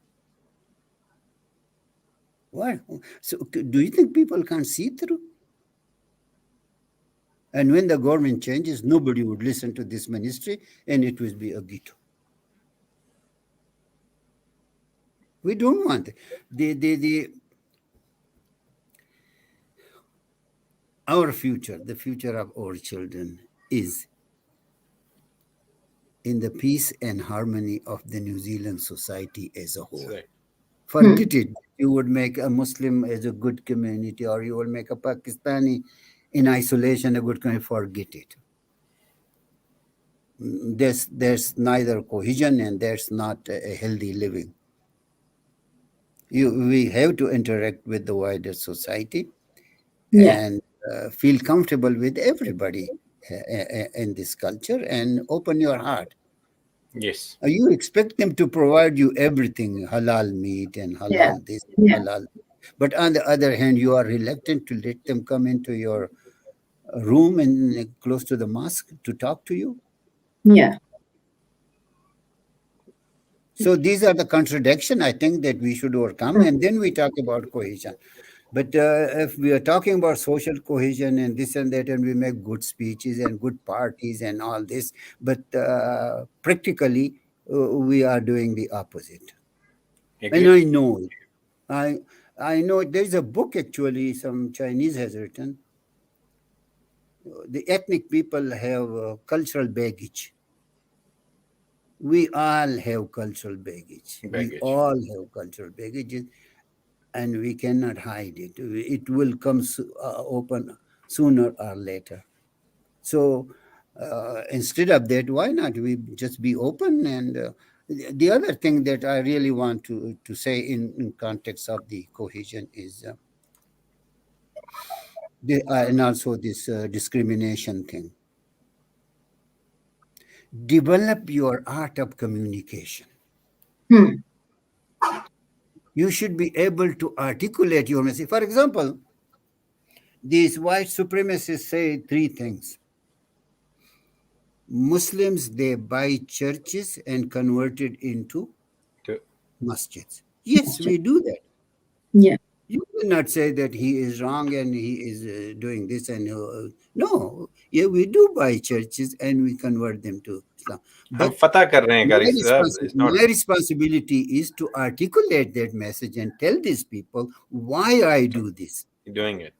Why? So do you think people can't see through? And when the government changes, nobody would listen to this ministry, and it will be a ghetto. We don't want it. Our future, the future of our children, is in the peace and harmony of the New Zealand society as a whole. Right. Forget it. You would make a Muslim as a good community, or you will make a Pakistani in isolation a good community. Forget it. There's neither cohesion and there's not a healthy living. We have to interact with the wider society and feel comfortable with everybody in this culture and open your heart. Yes. You expect them to provide you everything, halal meat and halal this, halal. But on the other hand, you are reluctant to let them come into your room and close to the mosque to talk to you. Yeah. So these are the contradictions I think that we should overcome, and then we talk about cohesion. But if we are talking about social cohesion and this and that, and we make good speeches and good parties and all this, but practically we are doing the opposite. And I know it. I know there's a book actually some Chinese has written. The ethnic people have cultural baggage. We all have cultural baggage. We all have cultural baggage. And we cannot hide it. It will come open sooner or later. So instead of that, why not we just be open? And the other thing that I really want to say in context of the cohesion is, and also this discrimination thing. Develop your art of communication. You should be able to articulate your message. For example, these white supremacists say three things. Muslims, they buy churches and convert it into masjids. Yes, we do that. Yeah. You cannot say that he is wrong and he is doing this and no. Yeah, we do buy churches and we convert them to Islam. But my responsibility is to articulate that message and tell these people why I do this. Doing it.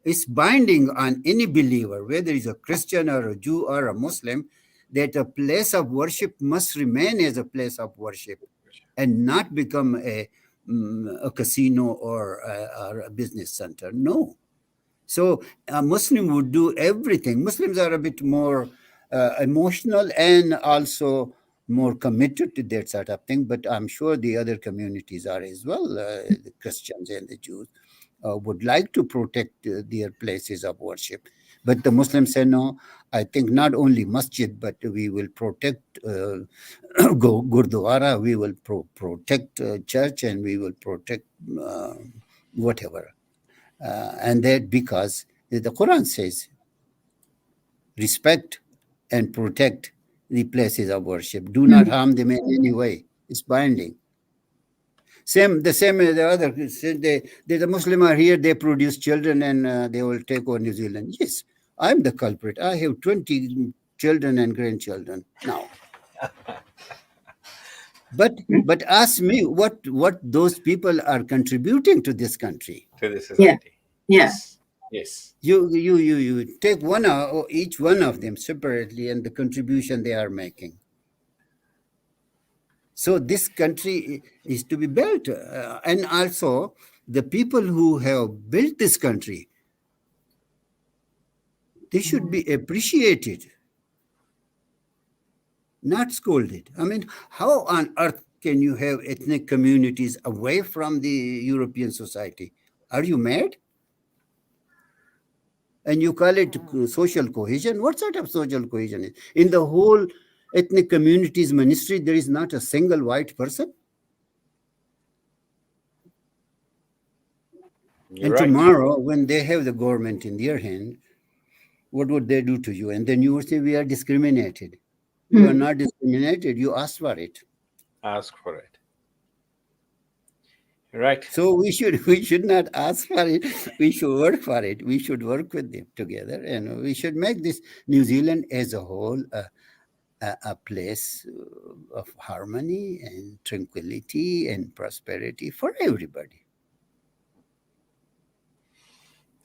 It's binding on any believer, whether he's a Christian or a Jew or a Muslim, that a place of worship must remain as a place of worship and not become a casino or a business center. No. So a Muslim would do everything. Muslims are a bit more emotional and also more committed to that sort of thing, but I'm sure the other communities are as well, the Christians and the Jews. Would like to protect their places of worship. But the Muslims say, no, I think not only masjid, but we will protect Gurdwara, we will protect church, and we will protect whatever. And that because the Quran says, respect and protect the places of worship. Do not harm them in any way. It's binding. The same as the other. The Muslim are here, they produce children and they will take over New Zealand. Yes, I'm the culprit. I have 20 children and grandchildren now. But ask me what those people are contributing to this country. To the society. Yeah. Yes. You take each one of them separately and the contribution they are making. So this country is to be built. And also, the people who have built this country, they should be appreciated, not scolded. I mean, how on earth can you have ethnic communities away from the European society? Are you mad? And you call it social cohesion? What sort of social cohesion is? In the whole ethnic communities ministry, there is not a single white person? You're And right. tomorrow, when they have the government in their hand, what would they do to you? And then you would say, we are discriminated. You are not discriminated. You asked for it. Ask for it. Right. So we should not ask for it. We should work for it. We should work with them together, and we should make this New Zealand as a whole a place of harmony and tranquility and prosperity for everybody.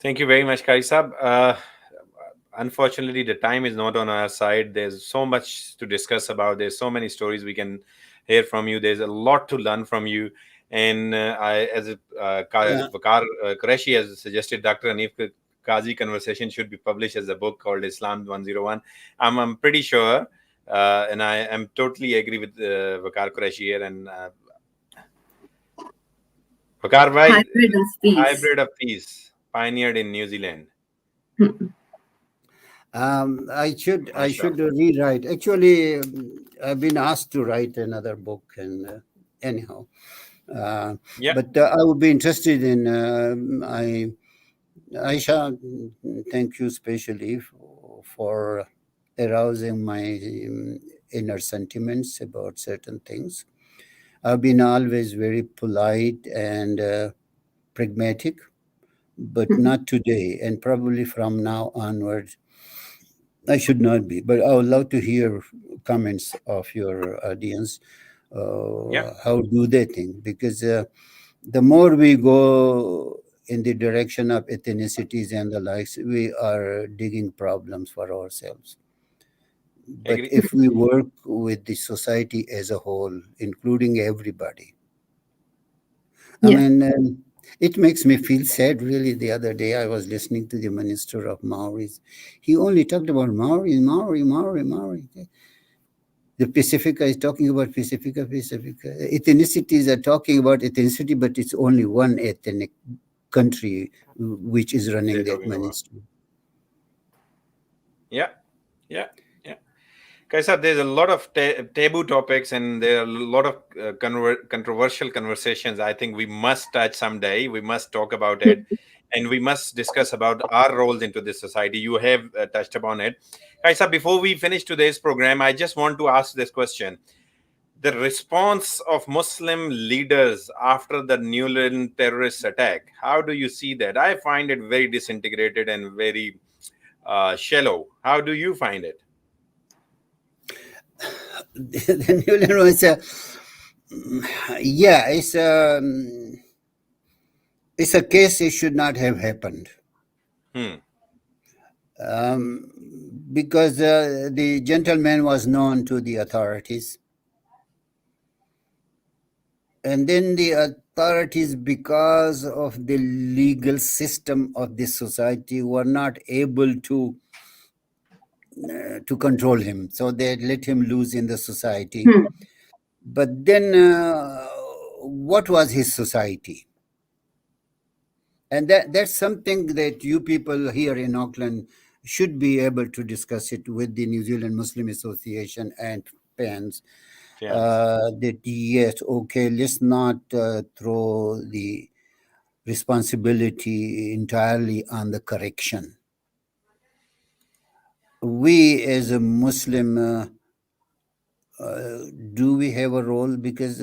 Thank you very much, Kari Saab. Unfortunately, the time is not on our side. There's so much to discuss about. There's so many stories we can hear from you. There's a lot to learn from you. And Waqar Qureshi has suggested, Dr. Hanif Quazi conversation should be published as a book called Islam 101. I'm pretty sure, and I am totally agree with Waqar Qureshi here. And Waqar bhai, Hybrid of Peace, pioneered in New Zealand. I should rewrite. Actually, I've been asked to write another book, and anyhow, but I would be interested in. Aisha, thank you especially for arousing my inner sentiments about certain things. I've been always very polite and pragmatic, but not today, and probably from now onwards I should not be. But I would love to hear comments of your audience. How do they think? Because the more we go in the direction of ethnicities and the likes, we are digging problems for ourselves. But if we work with the society as a whole, including everybody, I mean, it makes me feel sad, really. The other day, I was listening to the Minister of Maoris. He only talked about Maori. The Pacifica is talking about Pacifica. Ethnicities are talking about ethnicity, but it's only one ethnic country which is running that ministry. Yeah. Kaisa, there's a lot of taboo topics, and there are a lot of controversial conversations. I think we must touch someday. We must talk about it, and we must discuss about our roles into this society. You have touched upon it. Kaisa, before we finish today's program, I just want to ask this question. The response of Muslim leaders after the New Zealand terrorist attack, how do you see that? I find it very disintegrated and very shallow. How do you find it? The New Zealand was it's a case it should not have happened. Because the gentleman was known to the authorities. And then the authorities, because of the legal system of this society, were not able to control him. So they let him loose in the society. But then what was his society? And that's something that you people here in Auckland should be able to discuss it with the New Zealand Muslim Association and PANZ. That yes, okay, let's not throw the responsibility entirely on the correction. We as a Muslim, do we have a role? Because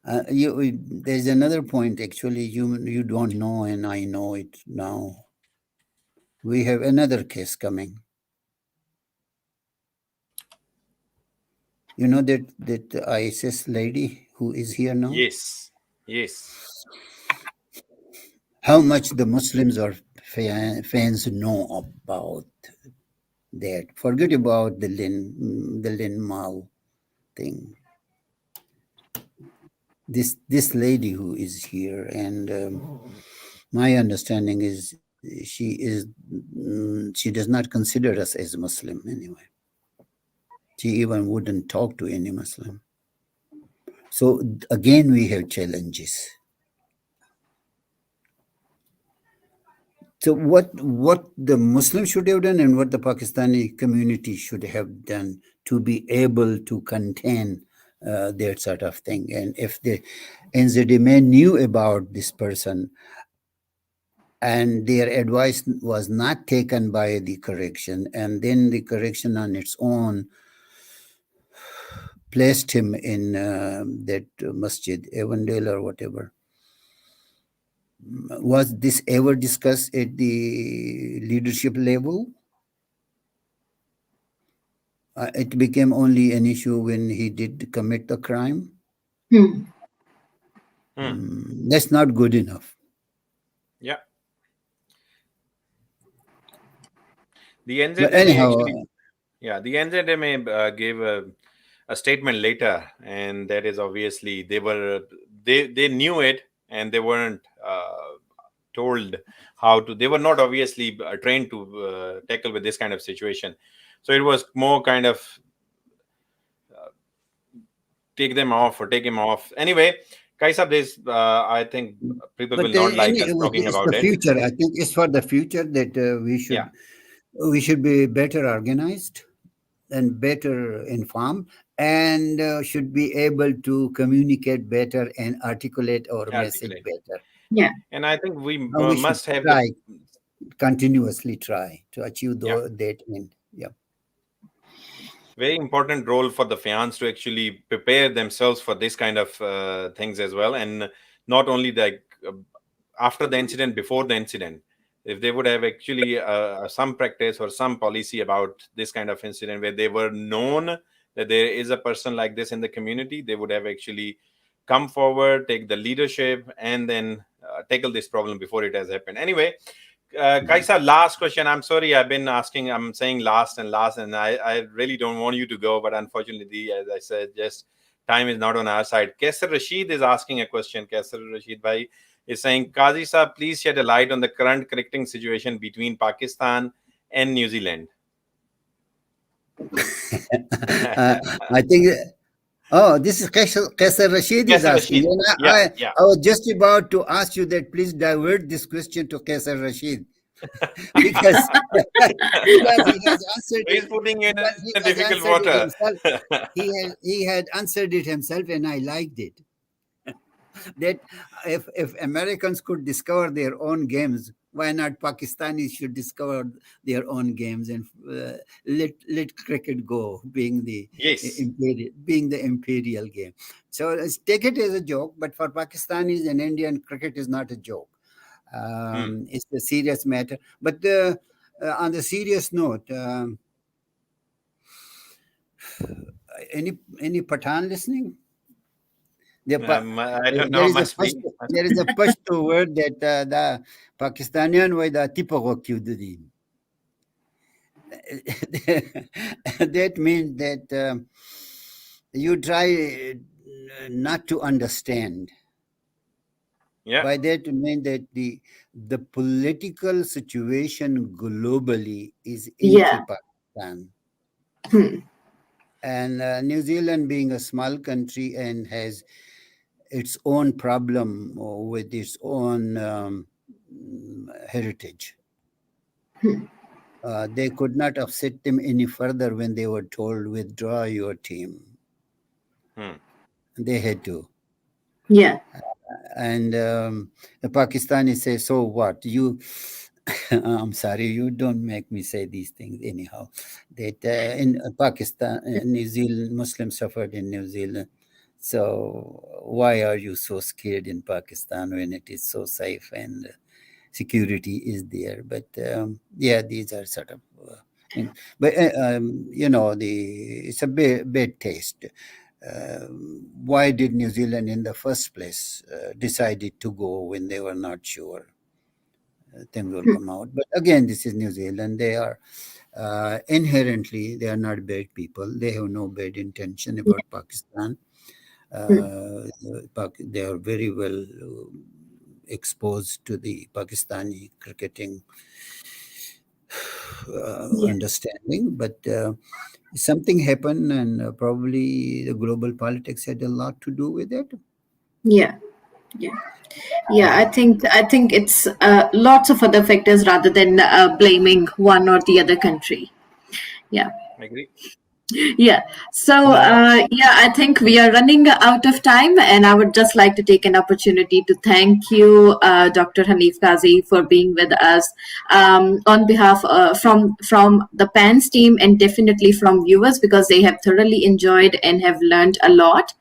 there's another point, actually, you don't know, and I know it now. We have another case coming. You know that ISIS lady who is here now? Yes. How much the Muslims or fans know about that? Forget about the Lin Mao thing. This lady who is here, and my understanding is she does not consider us as Muslim anyway. She even wouldn't talk to any Muslim. So again, we have challenges. So what the Muslims should have done and what the Pakistani community should have done to be able to contain that sort of thing. And if the NZMA knew about this person and their advice was not taken by the correction, and then the correction on its own placed him in that masjid, Avondale or whatever. Was this ever discussed at the leadership level? It became only an issue when he did commit the crime. That's not good enough. Yeah. The NZMA But anyhow, the NZMA gave a statement later, and that is obviously they knew it, and they weren't told how to. They were not obviously trained to tackle with this kind of situation. So it was more kind of take him off. Anyway, Kaisab, this I think people will not like us talking about the future. I think it's for the future that we should be better organized and better informed, and should be able to communicate better and articulate our message better. Yeah. And I think we we must have continuously try to achieve that end. Yeah. Very important role for the fans to actually prepare themselves for this kind of things as well, and not only after the incident, before the incident. If they would have actually some practice or some policy about this kind of incident where they were known that there is a person like this in the community, they would have actually come forward, take the leadership, and then tackle this problem before it has happened. Anyway, Kaisa, last question. I'm sorry, I'm saying last, and I really don't want you to go, but unfortunately, as I said, just time is not on our side. Kaisar Rashid is asking a question. Kaisar Rashid bhai is saying, Qazi Saab, please shed a light on the current correcting situation between Pakistan and New Zealand. I think... Oh, this is Kaisar Rashid is asking. I was just about to ask you that please divert this question to Kaisar Rashid. because he has answered He's putting in a difficult water. He had answered it himself, and I liked it. That if Americans could discover their own games, why not Pakistanis should discover their own games and let cricket go, being the imperial game. So let's take it as a joke, but for Pakistanis and Indian, cricket is not a joke. It's a serious matter. But on the serious note, any Pathan listening? I don't know. There is a Pashto word that the Pakistanian way the tipo kyudin. That means that you try not to understand. Yeah. By that mean that the political situation globally is anti-Pakistan. And New Zealand being a small country and has its own problem with its own heritage. They could not upset them any further when they were told, withdraw your team. They had to. Yeah. And the Pakistanis say, so what? I'm sorry, you don't make me say these things anyhow. That in Pakistan, New Zealand, Muslims suffered in New Zealand. So why are you so scared in Pakistan when it is so safe and security is there? But these are sort of things. But it's a bad taste. Why did New Zealand in the first place decided to go when they were not sure things will come out? But again, this is New Zealand. They are inherently, they are not bad people. They have no bad intention about Pakistan. They are very well exposed to the Pakistani cricketing understanding, but something happened, and probably the global politics had a lot to do with it. Yeah. I think it's lots of other factors rather than blaming one or the other country. Yeah, I agree. Yeah. So, I think we are running out of time, and I would just like to take an opportunity to thank you, Dr. Hanif Quazi, for being with us on behalf from the PANZ team and definitely from viewers, because they have thoroughly enjoyed and have learned a lot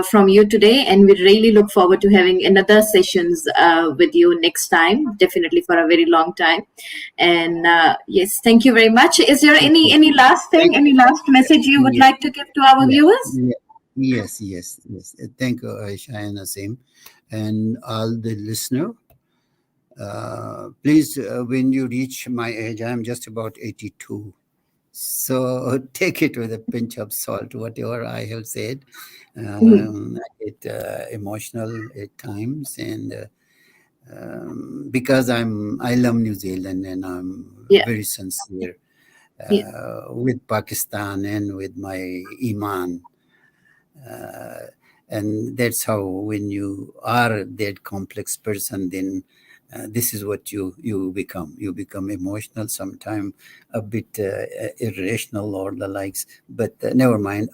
from you today, and we really look forward to having another sessions with you next time, definitely for a very long time. And yes, thank you very much. Is there any last thing, any last message you would like to give to our viewers? Yes. Thank you, Aisha and Asim, and all the listener. Please, when you reach my age, I'm just about 82. So take it with a pinch of salt, whatever I have said. I get emotional at times, and because I love New Zealand, and I'm very sincere with Pakistan and with my Iman. And that's how, when you are that complex person, then this is what you become. You become emotional, sometimes a bit irrational or the likes. But never mind.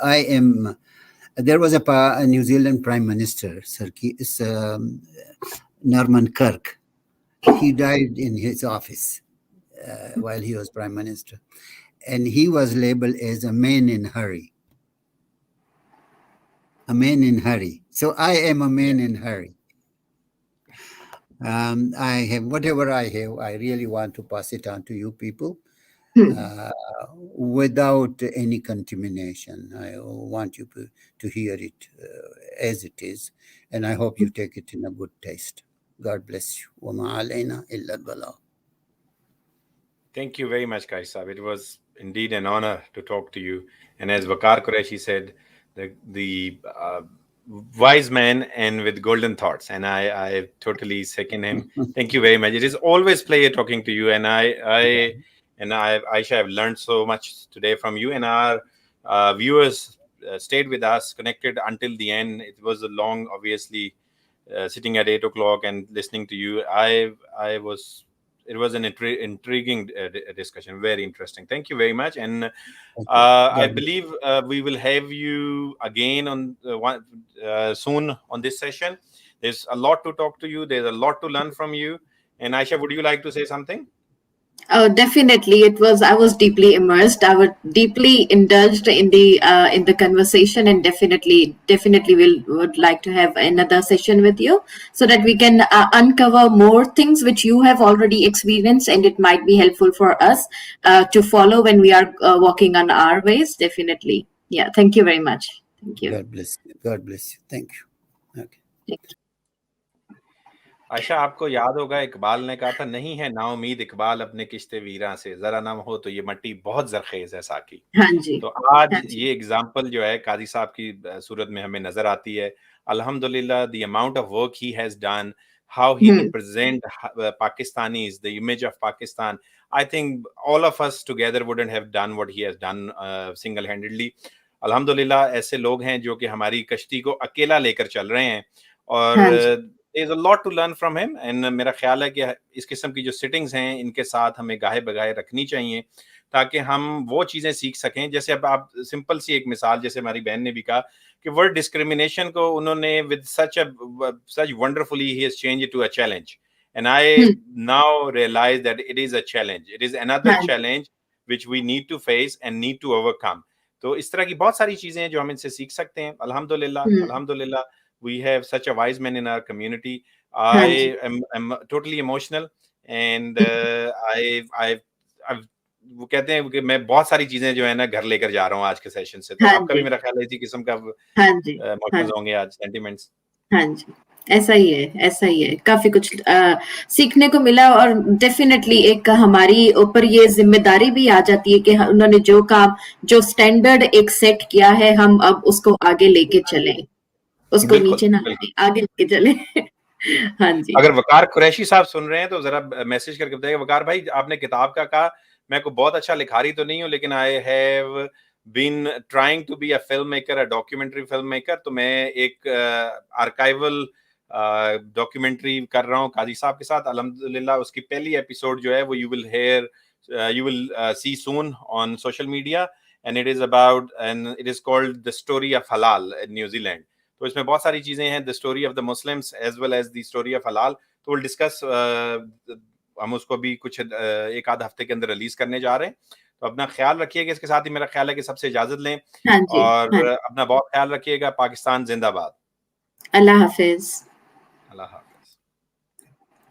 There was a New Zealand Prime Minister, Sir Norman Kirk. He died in his office while he was Prime Minister. And he was labeled as a man in hurry. A man in hurry. So I am a man in hurry. I have whatever I have. I really want to pass it on to you people without any contamination. I want you to hear it as it is, and I hope you take it in a good taste. God bless you. وَمَا عَلَيْنَا إِلَّا الْبَلَاغُ. Thank you very much, Kai Sahib. It was indeed an honor to talk to you. And as Waqar Qureshi said, the wise man and with golden thoughts. And I totally second him. Thank you very much. It is always pleasure talking to you. And Aisha, have learned so much today from you. And our viewers stayed with us, connected until the end. It was a long, obviously, sitting at 8 o'clock and listening to you. It was an intriguing discussion, very interesting. Thank you very much. And I believe we will have you again on soon on this session. There's a lot to talk to you. There's a lot to learn from you. And Aisha, would you like to say something? Oh, definitely. I was deeply immersed. I was deeply indulged in the conversation, and definitely would like to have another session with you so that we can uncover more things which you have already experienced, and it might be helpful for us to follow when we are walking on our ways. Definitely. Yeah. Thank you very much. Thank you. God bless you. God bless you. Thank you. Okay. Thank you. आशा, आपको याद होगा इकबाल ने कहा था, नहीं है ना उम्मीद इकबाल अपने किश्ते वीरा से, जरा नाम हो तो ये मट्टी बहुत जरखेज है साकी। हाँ जी, तो आज ये एग्जाम्पल जो है काजी साहब की सूरत में हमें नजर आती है। अल्हम्दुलिल्लाह, the amount of work he has done, how he represent Pakistanis, the image of Pakistan. I think all of us together wouldn't have done what he has done single-handedly. अल्हम्दुलिल्लाह, ऐसे लोग हैं जो कि हमारी कश्ती को अकेला लेकर चल रहे हैं और there's a lot to learn from him. And मेरा ख्याल है कि इस किस्म की जो सिटिंग्स हैं इनके साथ हमें गाहे बगाहे रखनी चाहिए ताकि हम वो चीजें सीख सकें। जैसे अब आप सिंपल सी एक मिसाल, जैसे हमारी बहन ने भी कहा कि वर्ड डिस्क्रिमिनेशन को उन्होंने with such wonderfully he has changed it to a challenge, and I now realise that it is a challenge, it is another challenge which we need to face and need to overcome. तो इस तरह की बहुत सारी चीजें हैं जो हम इनसे सीख सकते हैं। अल्हम्दुलिल्लाह we have such a wise man in our community. I am totally emotional, and वो कहते हैं कि मैं बहुत सारी चीजें जो है ना घर लेकर जा रहा हूँ आज के सेशन से। तो आपका भी मेरा ख्याल है इसी किस्म का इमोशंस होंगे आज, सेंटिमेंट्स। हाँ जी, ऐसा ही है। काफी कुछ सीखने को मिला, और डेफिनेटली एक हमारी ऊपर ये जिम्मेदारी भी आ जाती है कि उन्होंने जो काम, जो स्टैंडर्ड एक सेट किया है, हम अब उसको आगे लेके चलें, उसको नीचे ना लाएं, आगे लेके चले। हाँ जी। अगर वकार कुरैशी साहब सुन रहे हैं तो जरा मैसेज करके बताइए, वकार भाई आपने किताब का कहा, मैं को बहुत अच्छा लिखारी तो नहीं हूँ, लेकिन I have been trying to be a film maker, a documentary film maker. तो मैं एक आर्काइवल डॉक्यूमेंट्री कर रहा हूँ काजी साहब के साथ। अल्हम्दुलिल्लाह उसकी पहली एपिसोड जो है वो you will see soon on social media, and it is about, and it is called The Story of Halal in New Zealand. तो इसमें बहुत सारी चीजें हैं, The Story of the Muslims as well as The Story of Halal. तो we'll discuss, हम उसको भी कुछ एक आध हफ्ते के अंदर रिलीज करने जा रहे हैं. तो अपना ख्याल रखिएगा. इसके साथ ही मेरा ख्याल है कि सबसे इजाजत लें. हाँ जी, और हाँ. अपना बहुत ख्याल रखिएगा. पाकिस्तान जिंदाबाद. अल्लाह हाफिज. अल्लाह हाफिज.